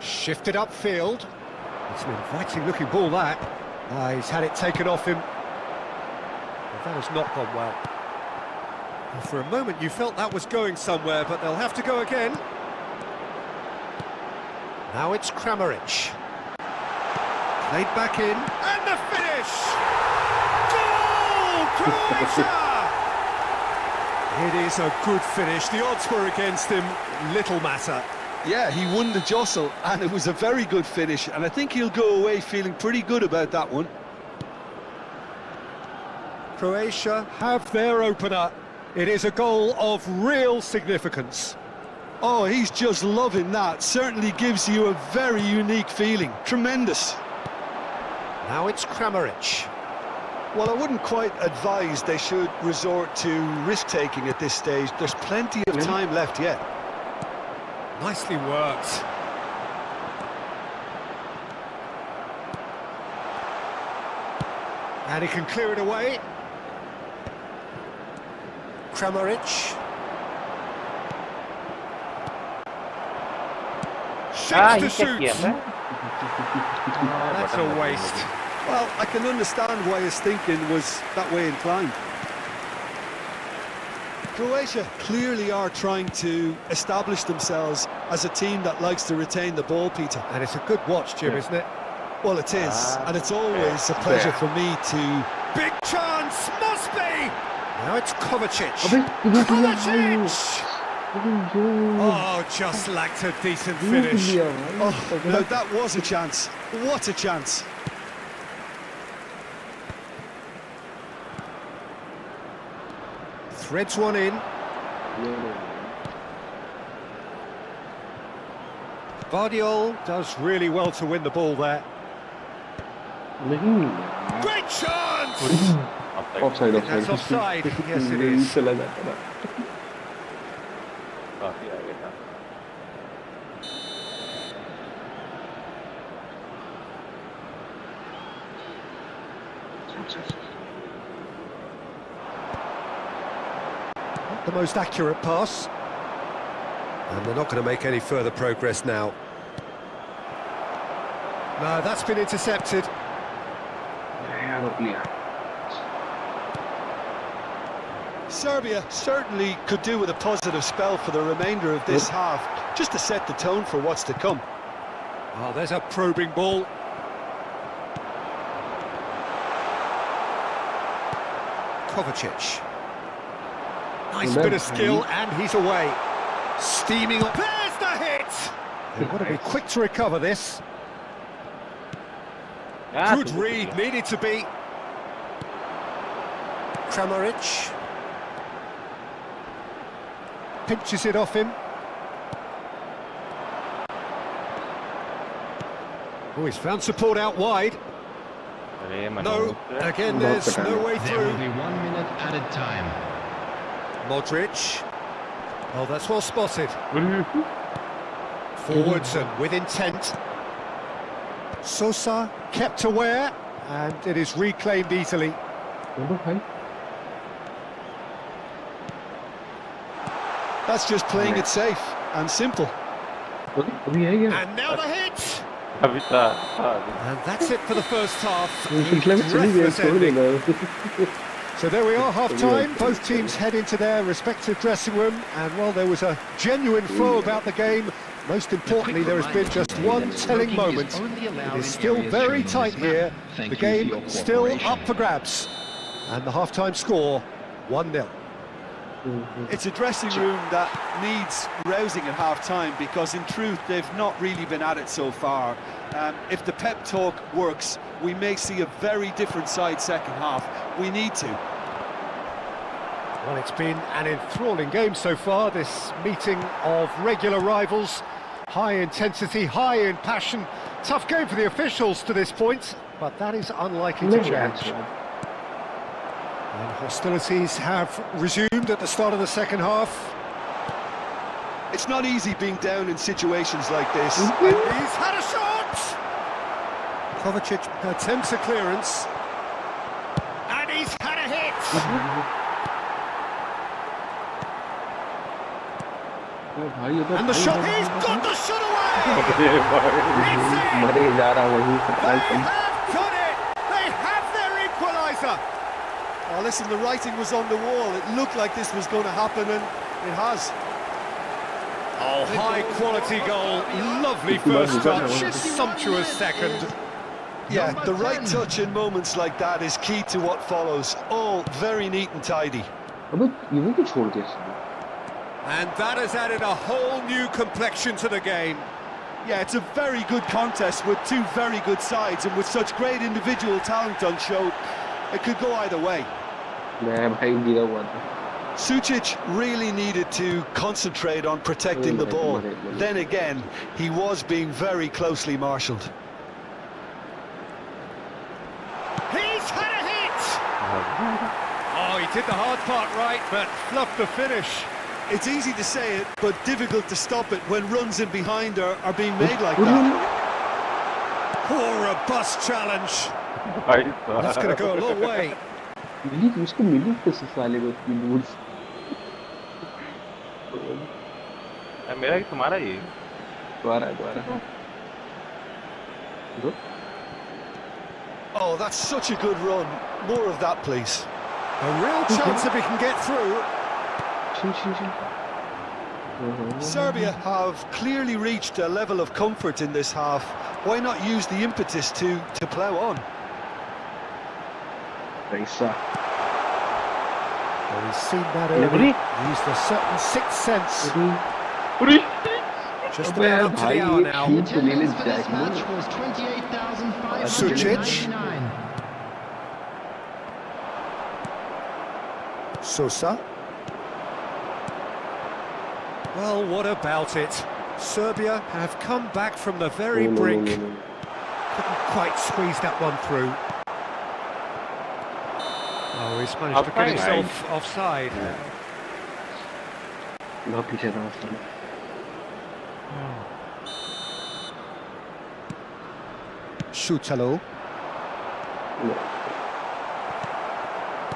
Speaker 3: Shifted upfield. It's an inviting looking ball, that. He's had it taken off him. Well, that has not gone well. And for a moment you felt that was going somewhere, but they'll have to go again. Now it's Kramaric. Played back in. And the finish! Goal! Croatia! It is a good finish. The odds were against him. Little matter.
Speaker 5: Yeah, he won the jostle, and it was a very good finish, and I think he'll go away feeling pretty good about that one.
Speaker 3: Croatia have their opener. It is a goal of real significance.
Speaker 5: Oh, he's just loving that. Certainly gives you a very unique feeling. Tremendous.
Speaker 3: Now it's Kramaric.
Speaker 5: Well, I wouldn't quite advise they should resort to risk-taking at this stage. There's plenty of time left yet.
Speaker 3: Nicely worked. And he can clear it away. Kramaric. Shakes to shoot. That's a waste.
Speaker 5: Well, I can understand why his thinking was that way inclined. Croatia clearly are trying to establish themselves as a team that likes to retain the ball, Peter.
Speaker 3: And it's a good watch, Jim, isn't it?
Speaker 5: Well, it is, and it's always a pleasure for me to...
Speaker 3: Big chance, must be! Now it's Kovacic. Kovacic! Oh, just lacked a decent finish.
Speaker 5: Oh, now that was a chance. What a chance.
Speaker 3: Threads one in. Vardiol does really well to win the ball there. Great chance!
Speaker 1: Offside,
Speaker 3: That's offside. Yes, it is.
Speaker 1: चला जाता था।
Speaker 2: काफी आगे था।
Speaker 3: Not the most accurate pass. And they're not going to make any further progress now. No, that's been intercepted.
Speaker 4: Serbia certainly could do with a positive spell for the remainder of this half, just to set the tone for what's to come.
Speaker 3: Oh, there's a probing ball. Kovacic. Nice bit of skill, and he's away. Steaming up. There's the hit! They've got to be quick to recover this. Good read, needed to be. Kramaric. Pinches it off him. Oh, he's found support out wide. No, again, there's no way
Speaker 6: There will
Speaker 3: through.
Speaker 6: be 1 minute added time.
Speaker 3: Modric. Oh, that's well spotted. Forwards and with intent. Sosa kept aware, and it is reclaimed easily.
Speaker 4: That's just playing it safe and simple.
Speaker 3: And now the hit! And that's it for the first half. Breathless ending. So there we are, half-time. Both teams head into their respective dressing room, and while there was a genuine flow about the game, most importantly, there has been just one telling moment. It is still very tight here. The game still up for grabs. And the half-time score, 1-0.
Speaker 5: It's a dressing room that needs rousing at half-time, because in truth they've not really been at it so far. If the pep talk works, we may see a very different side second half. We need to.
Speaker 3: Well, it's been an enthralling game so far, this meeting of regular rivals. High intensity, high in passion. Tough game for the officials to this point, but that is unlikely to change. And hostilities have resumed at the start of the second half.
Speaker 4: It's not easy being down in situations like this.
Speaker 3: And he's had a shot! Kovacic attempts a clearance. And he's had a hit! And the shot, he's got the shot away! They have got it! They have their equaliser!
Speaker 5: Oh, listen, the writing was on the wall. It looked like this was going to happen, and it has.
Speaker 3: Oh, high quality goal, lovely first touch, sumptuous second.
Speaker 4: Yeah, the right touch in moments like that is key to what follows. All very neat and tidy.
Speaker 3: And that has added a whole new complexion to the game.
Speaker 5: Yeah, it's a very good contest with two very good sides, and with such great individual talent on show, it could go either way.
Speaker 4: Sucic really needed to concentrate on protecting the ball. Then again, he was being very closely marshalled.
Speaker 3: He's had a hit! Oh, he did the hard part right, but fluffed the finish.
Speaker 5: It's easy to say it, but difficult to stop it when runs in behind are being made like that.
Speaker 3: Poor robust challenge. That's going to go a long way.
Speaker 2: मेरा कि तुम्हारा ही
Speaker 4: Oh, that's such a good run. More of that, please.
Speaker 3: A real chance if he can get through.
Speaker 4: Serbia have clearly reached a level of comfort in this half. Why not use the impetus to plough on?
Speaker 3: Well, he's seen that early. Used a certain sixth sense. Just about up to the hour now.
Speaker 6: Attendance for this match was 28,599.
Speaker 3: Sosa. Well, what about it? Serbia have come back from the very brink. Couldn't quite squeeze that one through. Oh, he's managed to get himself offside. Shutalo.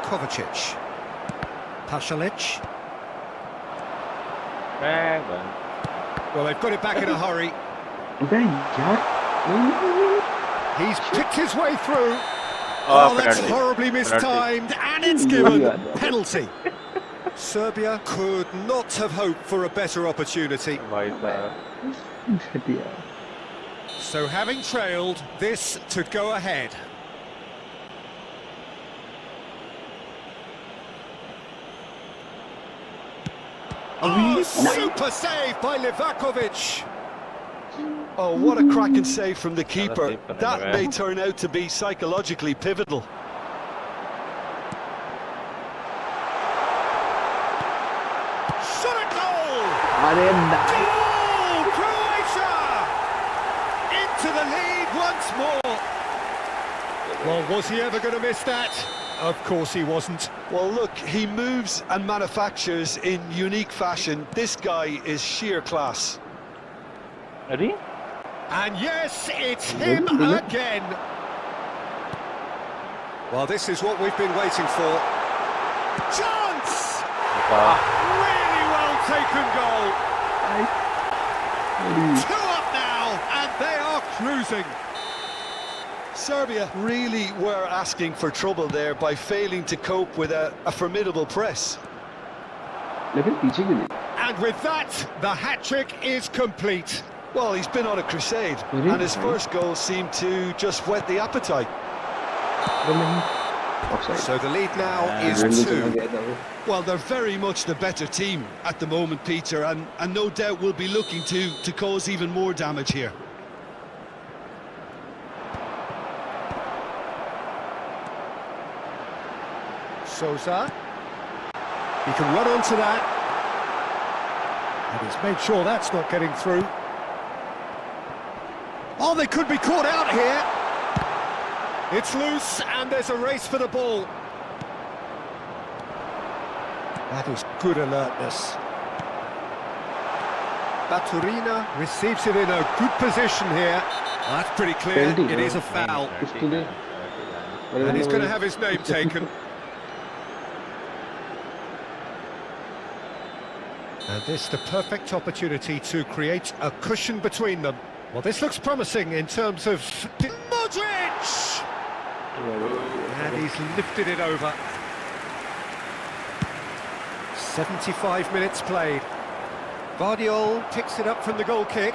Speaker 3: Kovacic. Pasalic. Well, they've got it back in a hurry. He's picked his way through. Oh, that's horribly mistimed, and it's given penalty. Serbia could not have hoped for a better opportunity.
Speaker 2: भाई साहब
Speaker 1: घटिया।
Speaker 3: So having trailed, this to go ahead. Oh, super save by Livakovic.
Speaker 4: Oh, what a cracking save from the keeper.
Speaker 2: save करने
Speaker 4: That
Speaker 2: लगा
Speaker 4: may
Speaker 2: है।
Speaker 4: turn out to be psychologically pivotal.
Speaker 3: Shot at goal!
Speaker 1: अरे
Speaker 3: Goal! Croatia! Into the lead once more. Well, was he ever going to miss that? Of course he wasn't.
Speaker 4: Well, look, he moves and manufactures in unique fashion. This guy is sheer class.
Speaker 2: अरे
Speaker 3: And yes, it's him again. Well, this is what we've been waiting for. Chance! Really well taken goal. Two up now, and they are cruising.
Speaker 4: Serbia really were asking for trouble there by failing to cope with a formidable press.
Speaker 1: लेकिन पीछे क्यों नहीं?
Speaker 3: And with that, the hat-trick is complete.
Speaker 4: Well, he's been on a crusade,
Speaker 1: Really?
Speaker 4: and his first goal seemed to just whet the appetite.
Speaker 1: अरे नहीं। Offside।
Speaker 3: So the lead now is
Speaker 1: Rangers चला
Speaker 3: 2.
Speaker 1: गया था वो।
Speaker 5: Well, they're very much the better team at the moment, Peter, and no doubt will be looking to cause even more damage here.
Speaker 3: Sousa. He can run onto that. And he's made sure that's not getting through. Oh, they could be caught out here. It's loose, and there's a race for the ball. That is good alertness. Baturina receives it in a good position here. That's pretty clear.
Speaker 1: Penalty,
Speaker 3: It is a
Speaker 1: no?
Speaker 3: foul.
Speaker 1: कुछ तो दे।
Speaker 3: And he's going to have his name taken. And this the perfect opportunity to create a cushion between them. Well, this looks promising in terms of... Modric! And he's lifted it over. 75 minutes played. Vardiol picks it up from the goal kick.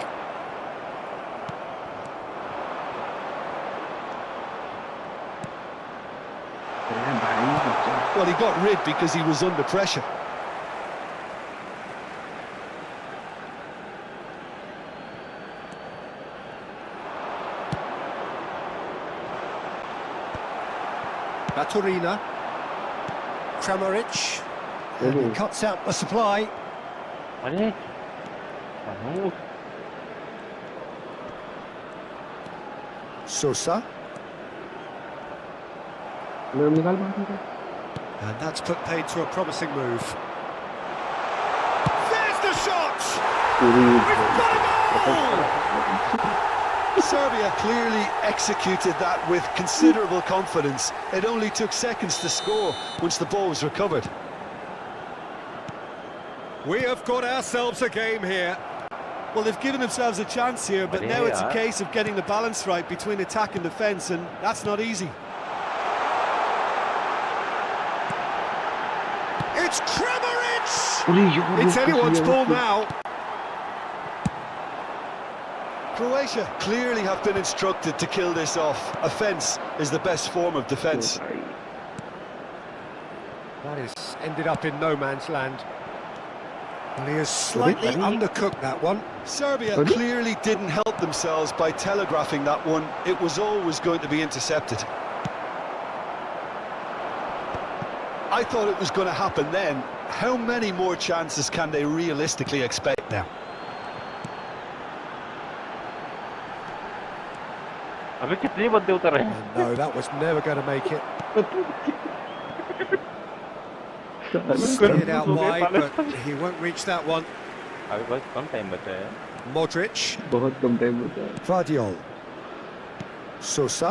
Speaker 1: अरे भाई बच्चा।
Speaker 5: Well, he got rid because he was under pressure.
Speaker 3: Baturina. Kramaric. And he cuts out the supply.
Speaker 2: अरे Mahmood
Speaker 3: Sosa.
Speaker 1: मेरा निकाल बाहर निकाल।
Speaker 3: And that's put paid to a promising move. There's the shot! We've got a goal!
Speaker 4: Serbia clearly executed that with considerable confidence. It only took seconds to score once the ball was recovered.
Speaker 3: We have got ourselves a game here.
Speaker 5: Well, they've given themselves a chance here, but now it's a case of getting the balance right between attack and defence, and that's not easy.
Speaker 3: It's Kramaric!
Speaker 1: अरे यार,
Speaker 3: It's
Speaker 1: वो
Speaker 3: anyone's
Speaker 1: किसी
Speaker 3: ball
Speaker 1: और
Speaker 3: now.
Speaker 4: Croatia clearly have been instructed to kill this off. Offence is the best form of defence.
Speaker 1: को-
Speaker 3: That is ended up in no man's land. Well, he has slightly undercooked that one.
Speaker 4: Serbia
Speaker 1: Pardon?
Speaker 4: clearly didn't help themselves by telegraphing that one. It was always going to be intercepted. I thought it was going to happen then. How many more chances can they realistically expect now?
Speaker 2: अबे कितने बंदे उतर रहे हैं
Speaker 3: And no, that was never going to make it. Steered out wide, but he won't reach that one.
Speaker 2: अभी बस कम time बचा है
Speaker 3: Modric.
Speaker 1: बहुत कम टाइम होता है।
Speaker 3: Vardiol. Sosa.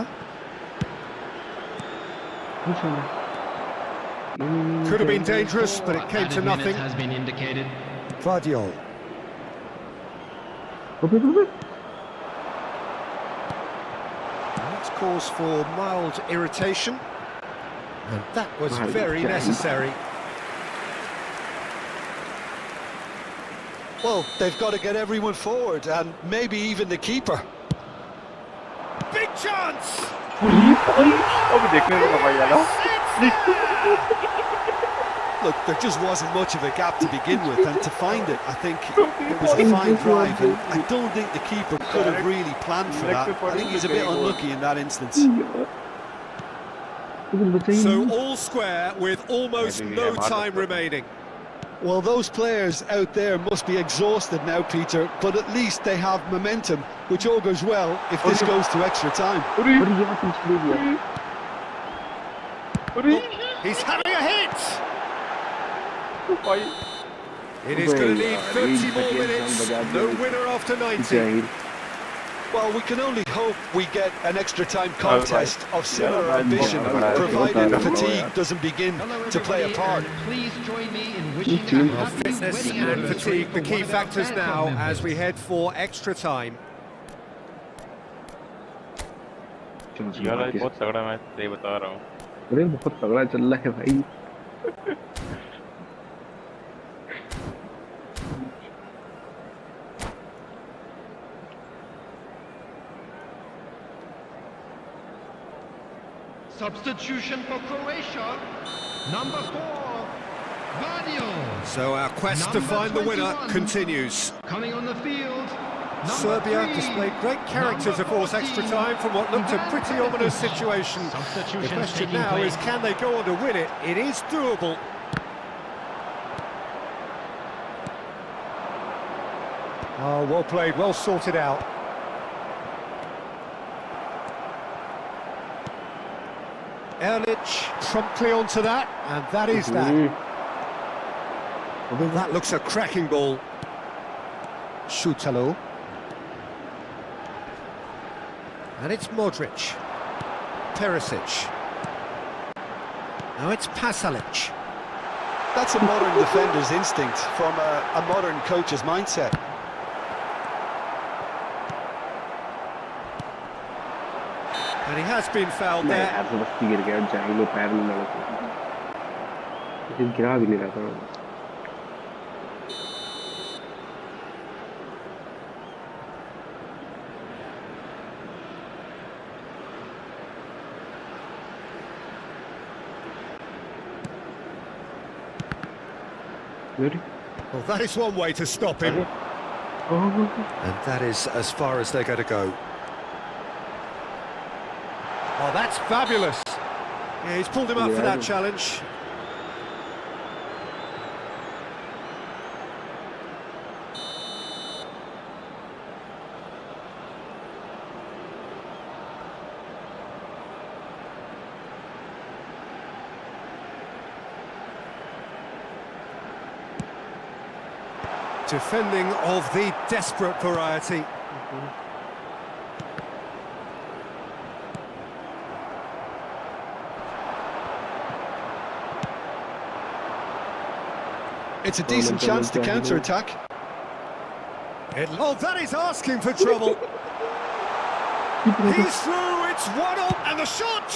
Speaker 3: Could have been dangerous, but it came to nothing.
Speaker 6: Has been indicated.
Speaker 3: Vardiol. That's cause for mild irritation. And that was very necessary.
Speaker 4: Well, they've got to get everyone forward, and maybe even the keeper.
Speaker 3: Big chance!
Speaker 2: अब देखने को भाई यार
Speaker 4: Look, there just wasn't much of a gap to begin with, and to find it, I think it was a fine drive, and I don't think the keeper could have really planned for that. I think he's a bit unlucky in that instance.
Speaker 3: So all square with almost no time remaining.
Speaker 4: Well, those players out there must be exhausted now, Peter, but at least they have momentum, which augurs well if this goes to extra time.
Speaker 3: He's having a hit! It is going to need 30 more minutes. No winner after 90.
Speaker 4: Well, we can only hope we get an extra time contest of similar ambition, provided fatigue doesn't begin
Speaker 6: Hello,
Speaker 4: to play a
Speaker 6: everybody,
Speaker 4: part.
Speaker 6: and please join me in wishing a happy
Speaker 3: Fitness
Speaker 6: wedding
Speaker 3: and
Speaker 6: anniversary
Speaker 3: fatigue,
Speaker 6: for
Speaker 3: the key
Speaker 6: one of our
Speaker 3: factors
Speaker 6: fan
Speaker 3: now
Speaker 6: club
Speaker 3: as we
Speaker 6: members.
Speaker 3: head for extra time.
Speaker 2: यार आज बहुत तगड़ा match सही बता रहा हूँ
Speaker 1: अरे बहुत तगड़ा चल रहा है भाई
Speaker 6: Substitution for Croatia, number 4, Vadio.
Speaker 3: So our quest to
Speaker 6: Number
Speaker 3: find the winner
Speaker 6: 21.
Speaker 3: continues.
Speaker 6: Coming on the field, number
Speaker 3: Serbia
Speaker 6: 3,
Speaker 3: displayed great character to
Speaker 6: number
Speaker 3: force extra
Speaker 6: 14,
Speaker 3: time from what looked a pretty ominous situation. The
Speaker 6: Substitution
Speaker 3: question
Speaker 6: taking
Speaker 3: now is,
Speaker 6: place.
Speaker 3: can they go on to win it? It is doable. Oh, well played, well sorted out. Erlich promptly onto that, and that is that. That looks a cracking ball. Shutalo. And it's Modric. Perisic. Now it's Pasalic.
Speaker 4: That's a modern defender's instinct from a modern coach's mindset.
Speaker 3: And he has been fouled
Speaker 1: मैं
Speaker 3: there.
Speaker 1: यार जबरदस्ती गिर गया जाए लो पैर में लगा लेकिन गिरा भी नहीं रहा था
Speaker 3: Well, that is one way to stop him. And that is as far as they're going to go. Oh, that's fabulous. Yeah, he's pulled him up for that challenge. Defending of the desperate variety.
Speaker 4: It's a decent chance to counter-attack.
Speaker 3: Oh, that is asking for trouble. He's through, it's 1-0, and the shot!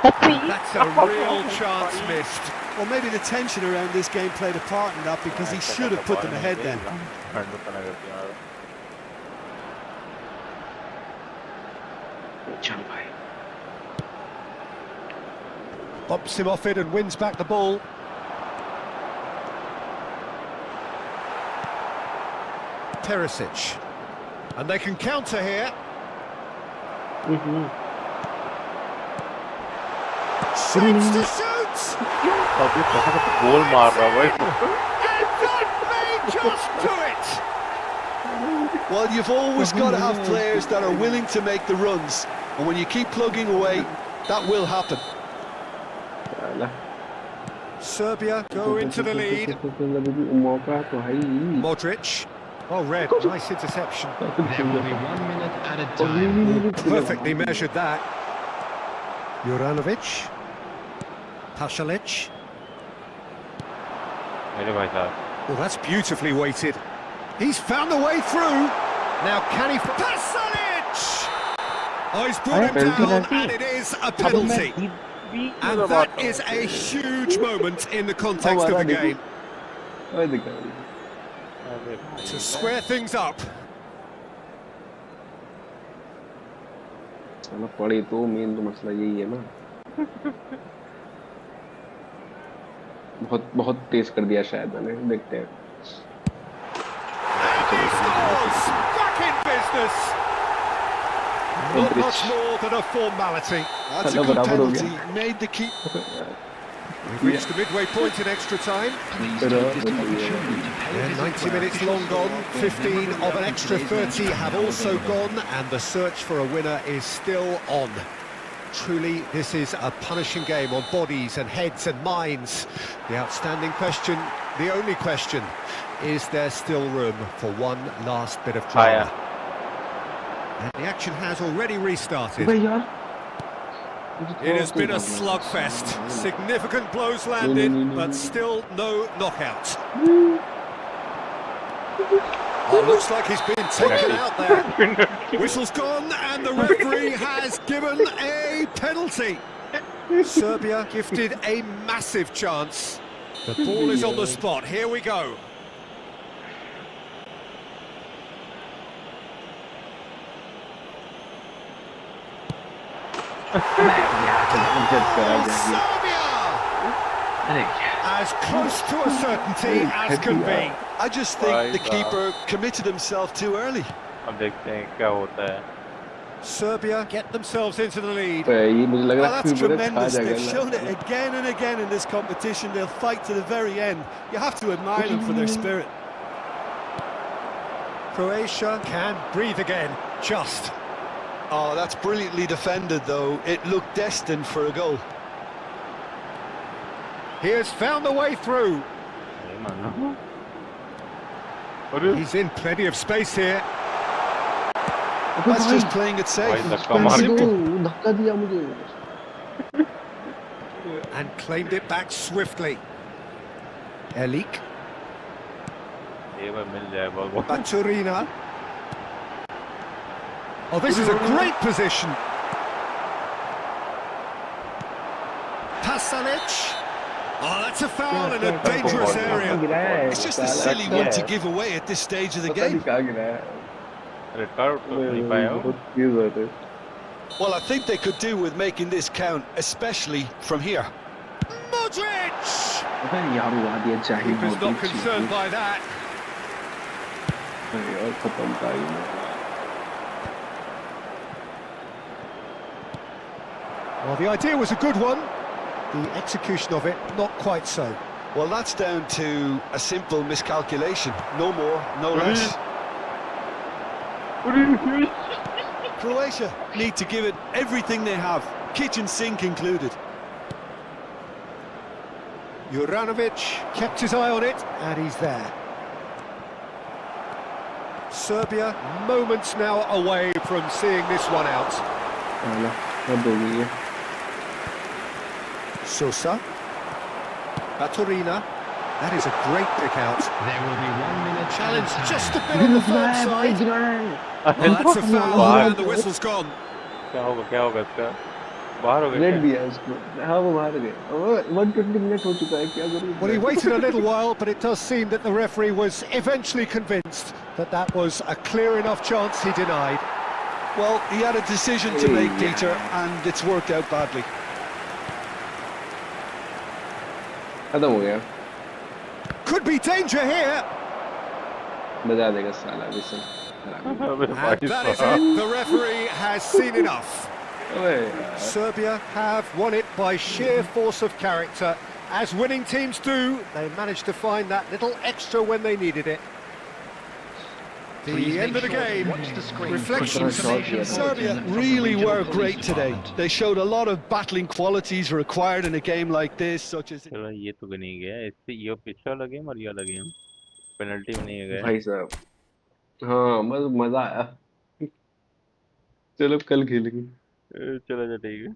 Speaker 3: That's a real chance missed.
Speaker 5: Well, maybe the tension around this game played a part in that, because he should have put them ahead then.
Speaker 1: चल भाई
Speaker 3: Bops him off it and wins back the ball. Perisic. And they can counter here. Shapes to shoot!
Speaker 2: अभी गोल मार रहा भाई
Speaker 3: And that may just do it!
Speaker 4: Well, you've always got to have players that are willing to make the runs, and when you keep plugging away, that will happen.
Speaker 1: चला
Speaker 3: Serbia go into the lead.
Speaker 1: मौका तो है ही
Speaker 3: Modric. Oh, red. Nice interception.
Speaker 6: There will be 1 minute added time.
Speaker 3: Perfectly measured that. Juranovic. Pasalic.
Speaker 2: मेरे भाई साहब
Speaker 3: Oh, that's beautifully weighted. He's found the way through. Now can he... Pasalic! Oh, he's brought him down, and it is a penalty. And that is a huge moment in the context of the game.
Speaker 2: अरे
Speaker 3: to
Speaker 2: भाई
Speaker 3: square things up.
Speaker 1: चलो पड़ी तो main तो मसला यही है ना, बहुत बहुत तेज कर दिया शायद मैंने, देखते हैं।
Speaker 3: And he scores! Back in business! Not much more than a formality.
Speaker 5: That's a
Speaker 1: Hello,
Speaker 5: good
Speaker 1: बराबर हो
Speaker 5: penalty.
Speaker 1: गया।
Speaker 5: Made the keep.
Speaker 3: We've reached the midway point in extra time. Yeah, 90 minutes long gone, 15 of an extra 30 have also gone, and the search for a winner is still on. Truly, this is a punishing game on bodies and heads and minds. The outstanding question, the only question, is there still room for one last bit of drama? And the action has already restarted.
Speaker 1: भाई यार
Speaker 3: It has been a slugfest. Significant blows landed, but still no knockout. Oh, looks like he's been taken out there. Whistle's gone, and the referee has given a penalty. Serbia gifted a massive chance. The ball is on the spot. Here we go. Serbia! As close to a certainty as can be.
Speaker 5: I just think the keeper committed himself too early.
Speaker 2: अब देखते हैं क्या होता है।
Speaker 3: Serbia get themselves into the lead.
Speaker 1: ये मुझे लग
Speaker 5: Oh,
Speaker 1: रहा है
Speaker 5: that's
Speaker 1: कि मेरे खा
Speaker 5: tremendous.
Speaker 1: जाएगा
Speaker 5: They've shown it again and again in this competition. They'll fight to the very end. You have to admire them for their spirit.
Speaker 3: Croatia can breathe again, just.
Speaker 5: Oh, that's brilliantly defended, though. It looked destined for a goal.
Speaker 3: He has found the way through.
Speaker 2: नहीं मानो।
Speaker 3: He's in plenty of space here.
Speaker 5: That's just playing it safe.
Speaker 2: भाई धक्का मार के
Speaker 1: धक्का दिया मुझे।
Speaker 3: And claimed it back swiftly. Elik,
Speaker 2: ये बार मिल जाए भगवान।
Speaker 3: Baturina. Oh, this is a great position. Pasalic. Oh, that's a foul in a dangerous area.
Speaker 5: It's just a silly one to give away at this stage of the game.
Speaker 1: कहाँ गिरा है?
Speaker 2: Red card तो नहीं पाया हूँ।
Speaker 1: बहुत तेज होते हैं।
Speaker 5: Well, I think they could do with making this count, especially from here.
Speaker 3: Modric!
Speaker 1: अबे यार उड़ा दिया जाहिर
Speaker 3: Keeper's not concerned by that.
Speaker 1: यार खत्म था ये।
Speaker 3: Well, the idea was a good one. The execution of it, not quite so.
Speaker 5: Well, that's down to a simple miscalculation. No more, no less. Croatia need to give it everything they have, kitchen sink included.
Speaker 3: Juranovic kept his eye on it, and he's there. Serbia, moments now away from seeing this one out.
Speaker 1: आला, अब हो गई है।
Speaker 3: Sosa. Baturina. That is a great pick out.
Speaker 6: There will be 1 minute
Speaker 3: Challenge
Speaker 6: time.
Speaker 3: just a bit on the firm side. Well, that's a foul, and the whistle's gone.
Speaker 2: क्या होगा इसका? बाहर हो गया
Speaker 1: रेड
Speaker 2: क्या?
Speaker 1: दिया उसको। हाँ वो बाहर गए। 120 मिनट हो चुका है, क्या करूँ?
Speaker 3: Well, he waited a little while, but it does seem that the referee was eventually convinced that that was a clear enough chance he denied.
Speaker 5: Well, he had a decision to make, Peter, and it's worked out badly.
Speaker 1: खत्म हो गया।
Speaker 3: Could be danger here.
Speaker 1: बजा देगा साला whistle.
Speaker 2: अबे
Speaker 3: And
Speaker 2: भाई
Speaker 3: that is
Speaker 2: साहब।
Speaker 3: it. The referee has seen enough.
Speaker 1: अबे यार।
Speaker 3: Serbia have won it by sheer force of character. As winning teams do, they managed to find that little extra when they needed it. The end of the game. Reflections.
Speaker 5: Serbia really were great today. They showed a lot of battling qualities required in a game like this, such as...
Speaker 2: चलो ये तो नहीं गया, इससे ये पिछला वाला game और ये वाला गेम पेनल्टी में नहीं गया।
Speaker 1: भाई साहब, हाँ बस मजा आया। चलो कल खेलेंगे।
Speaker 2: चलो ठीक है।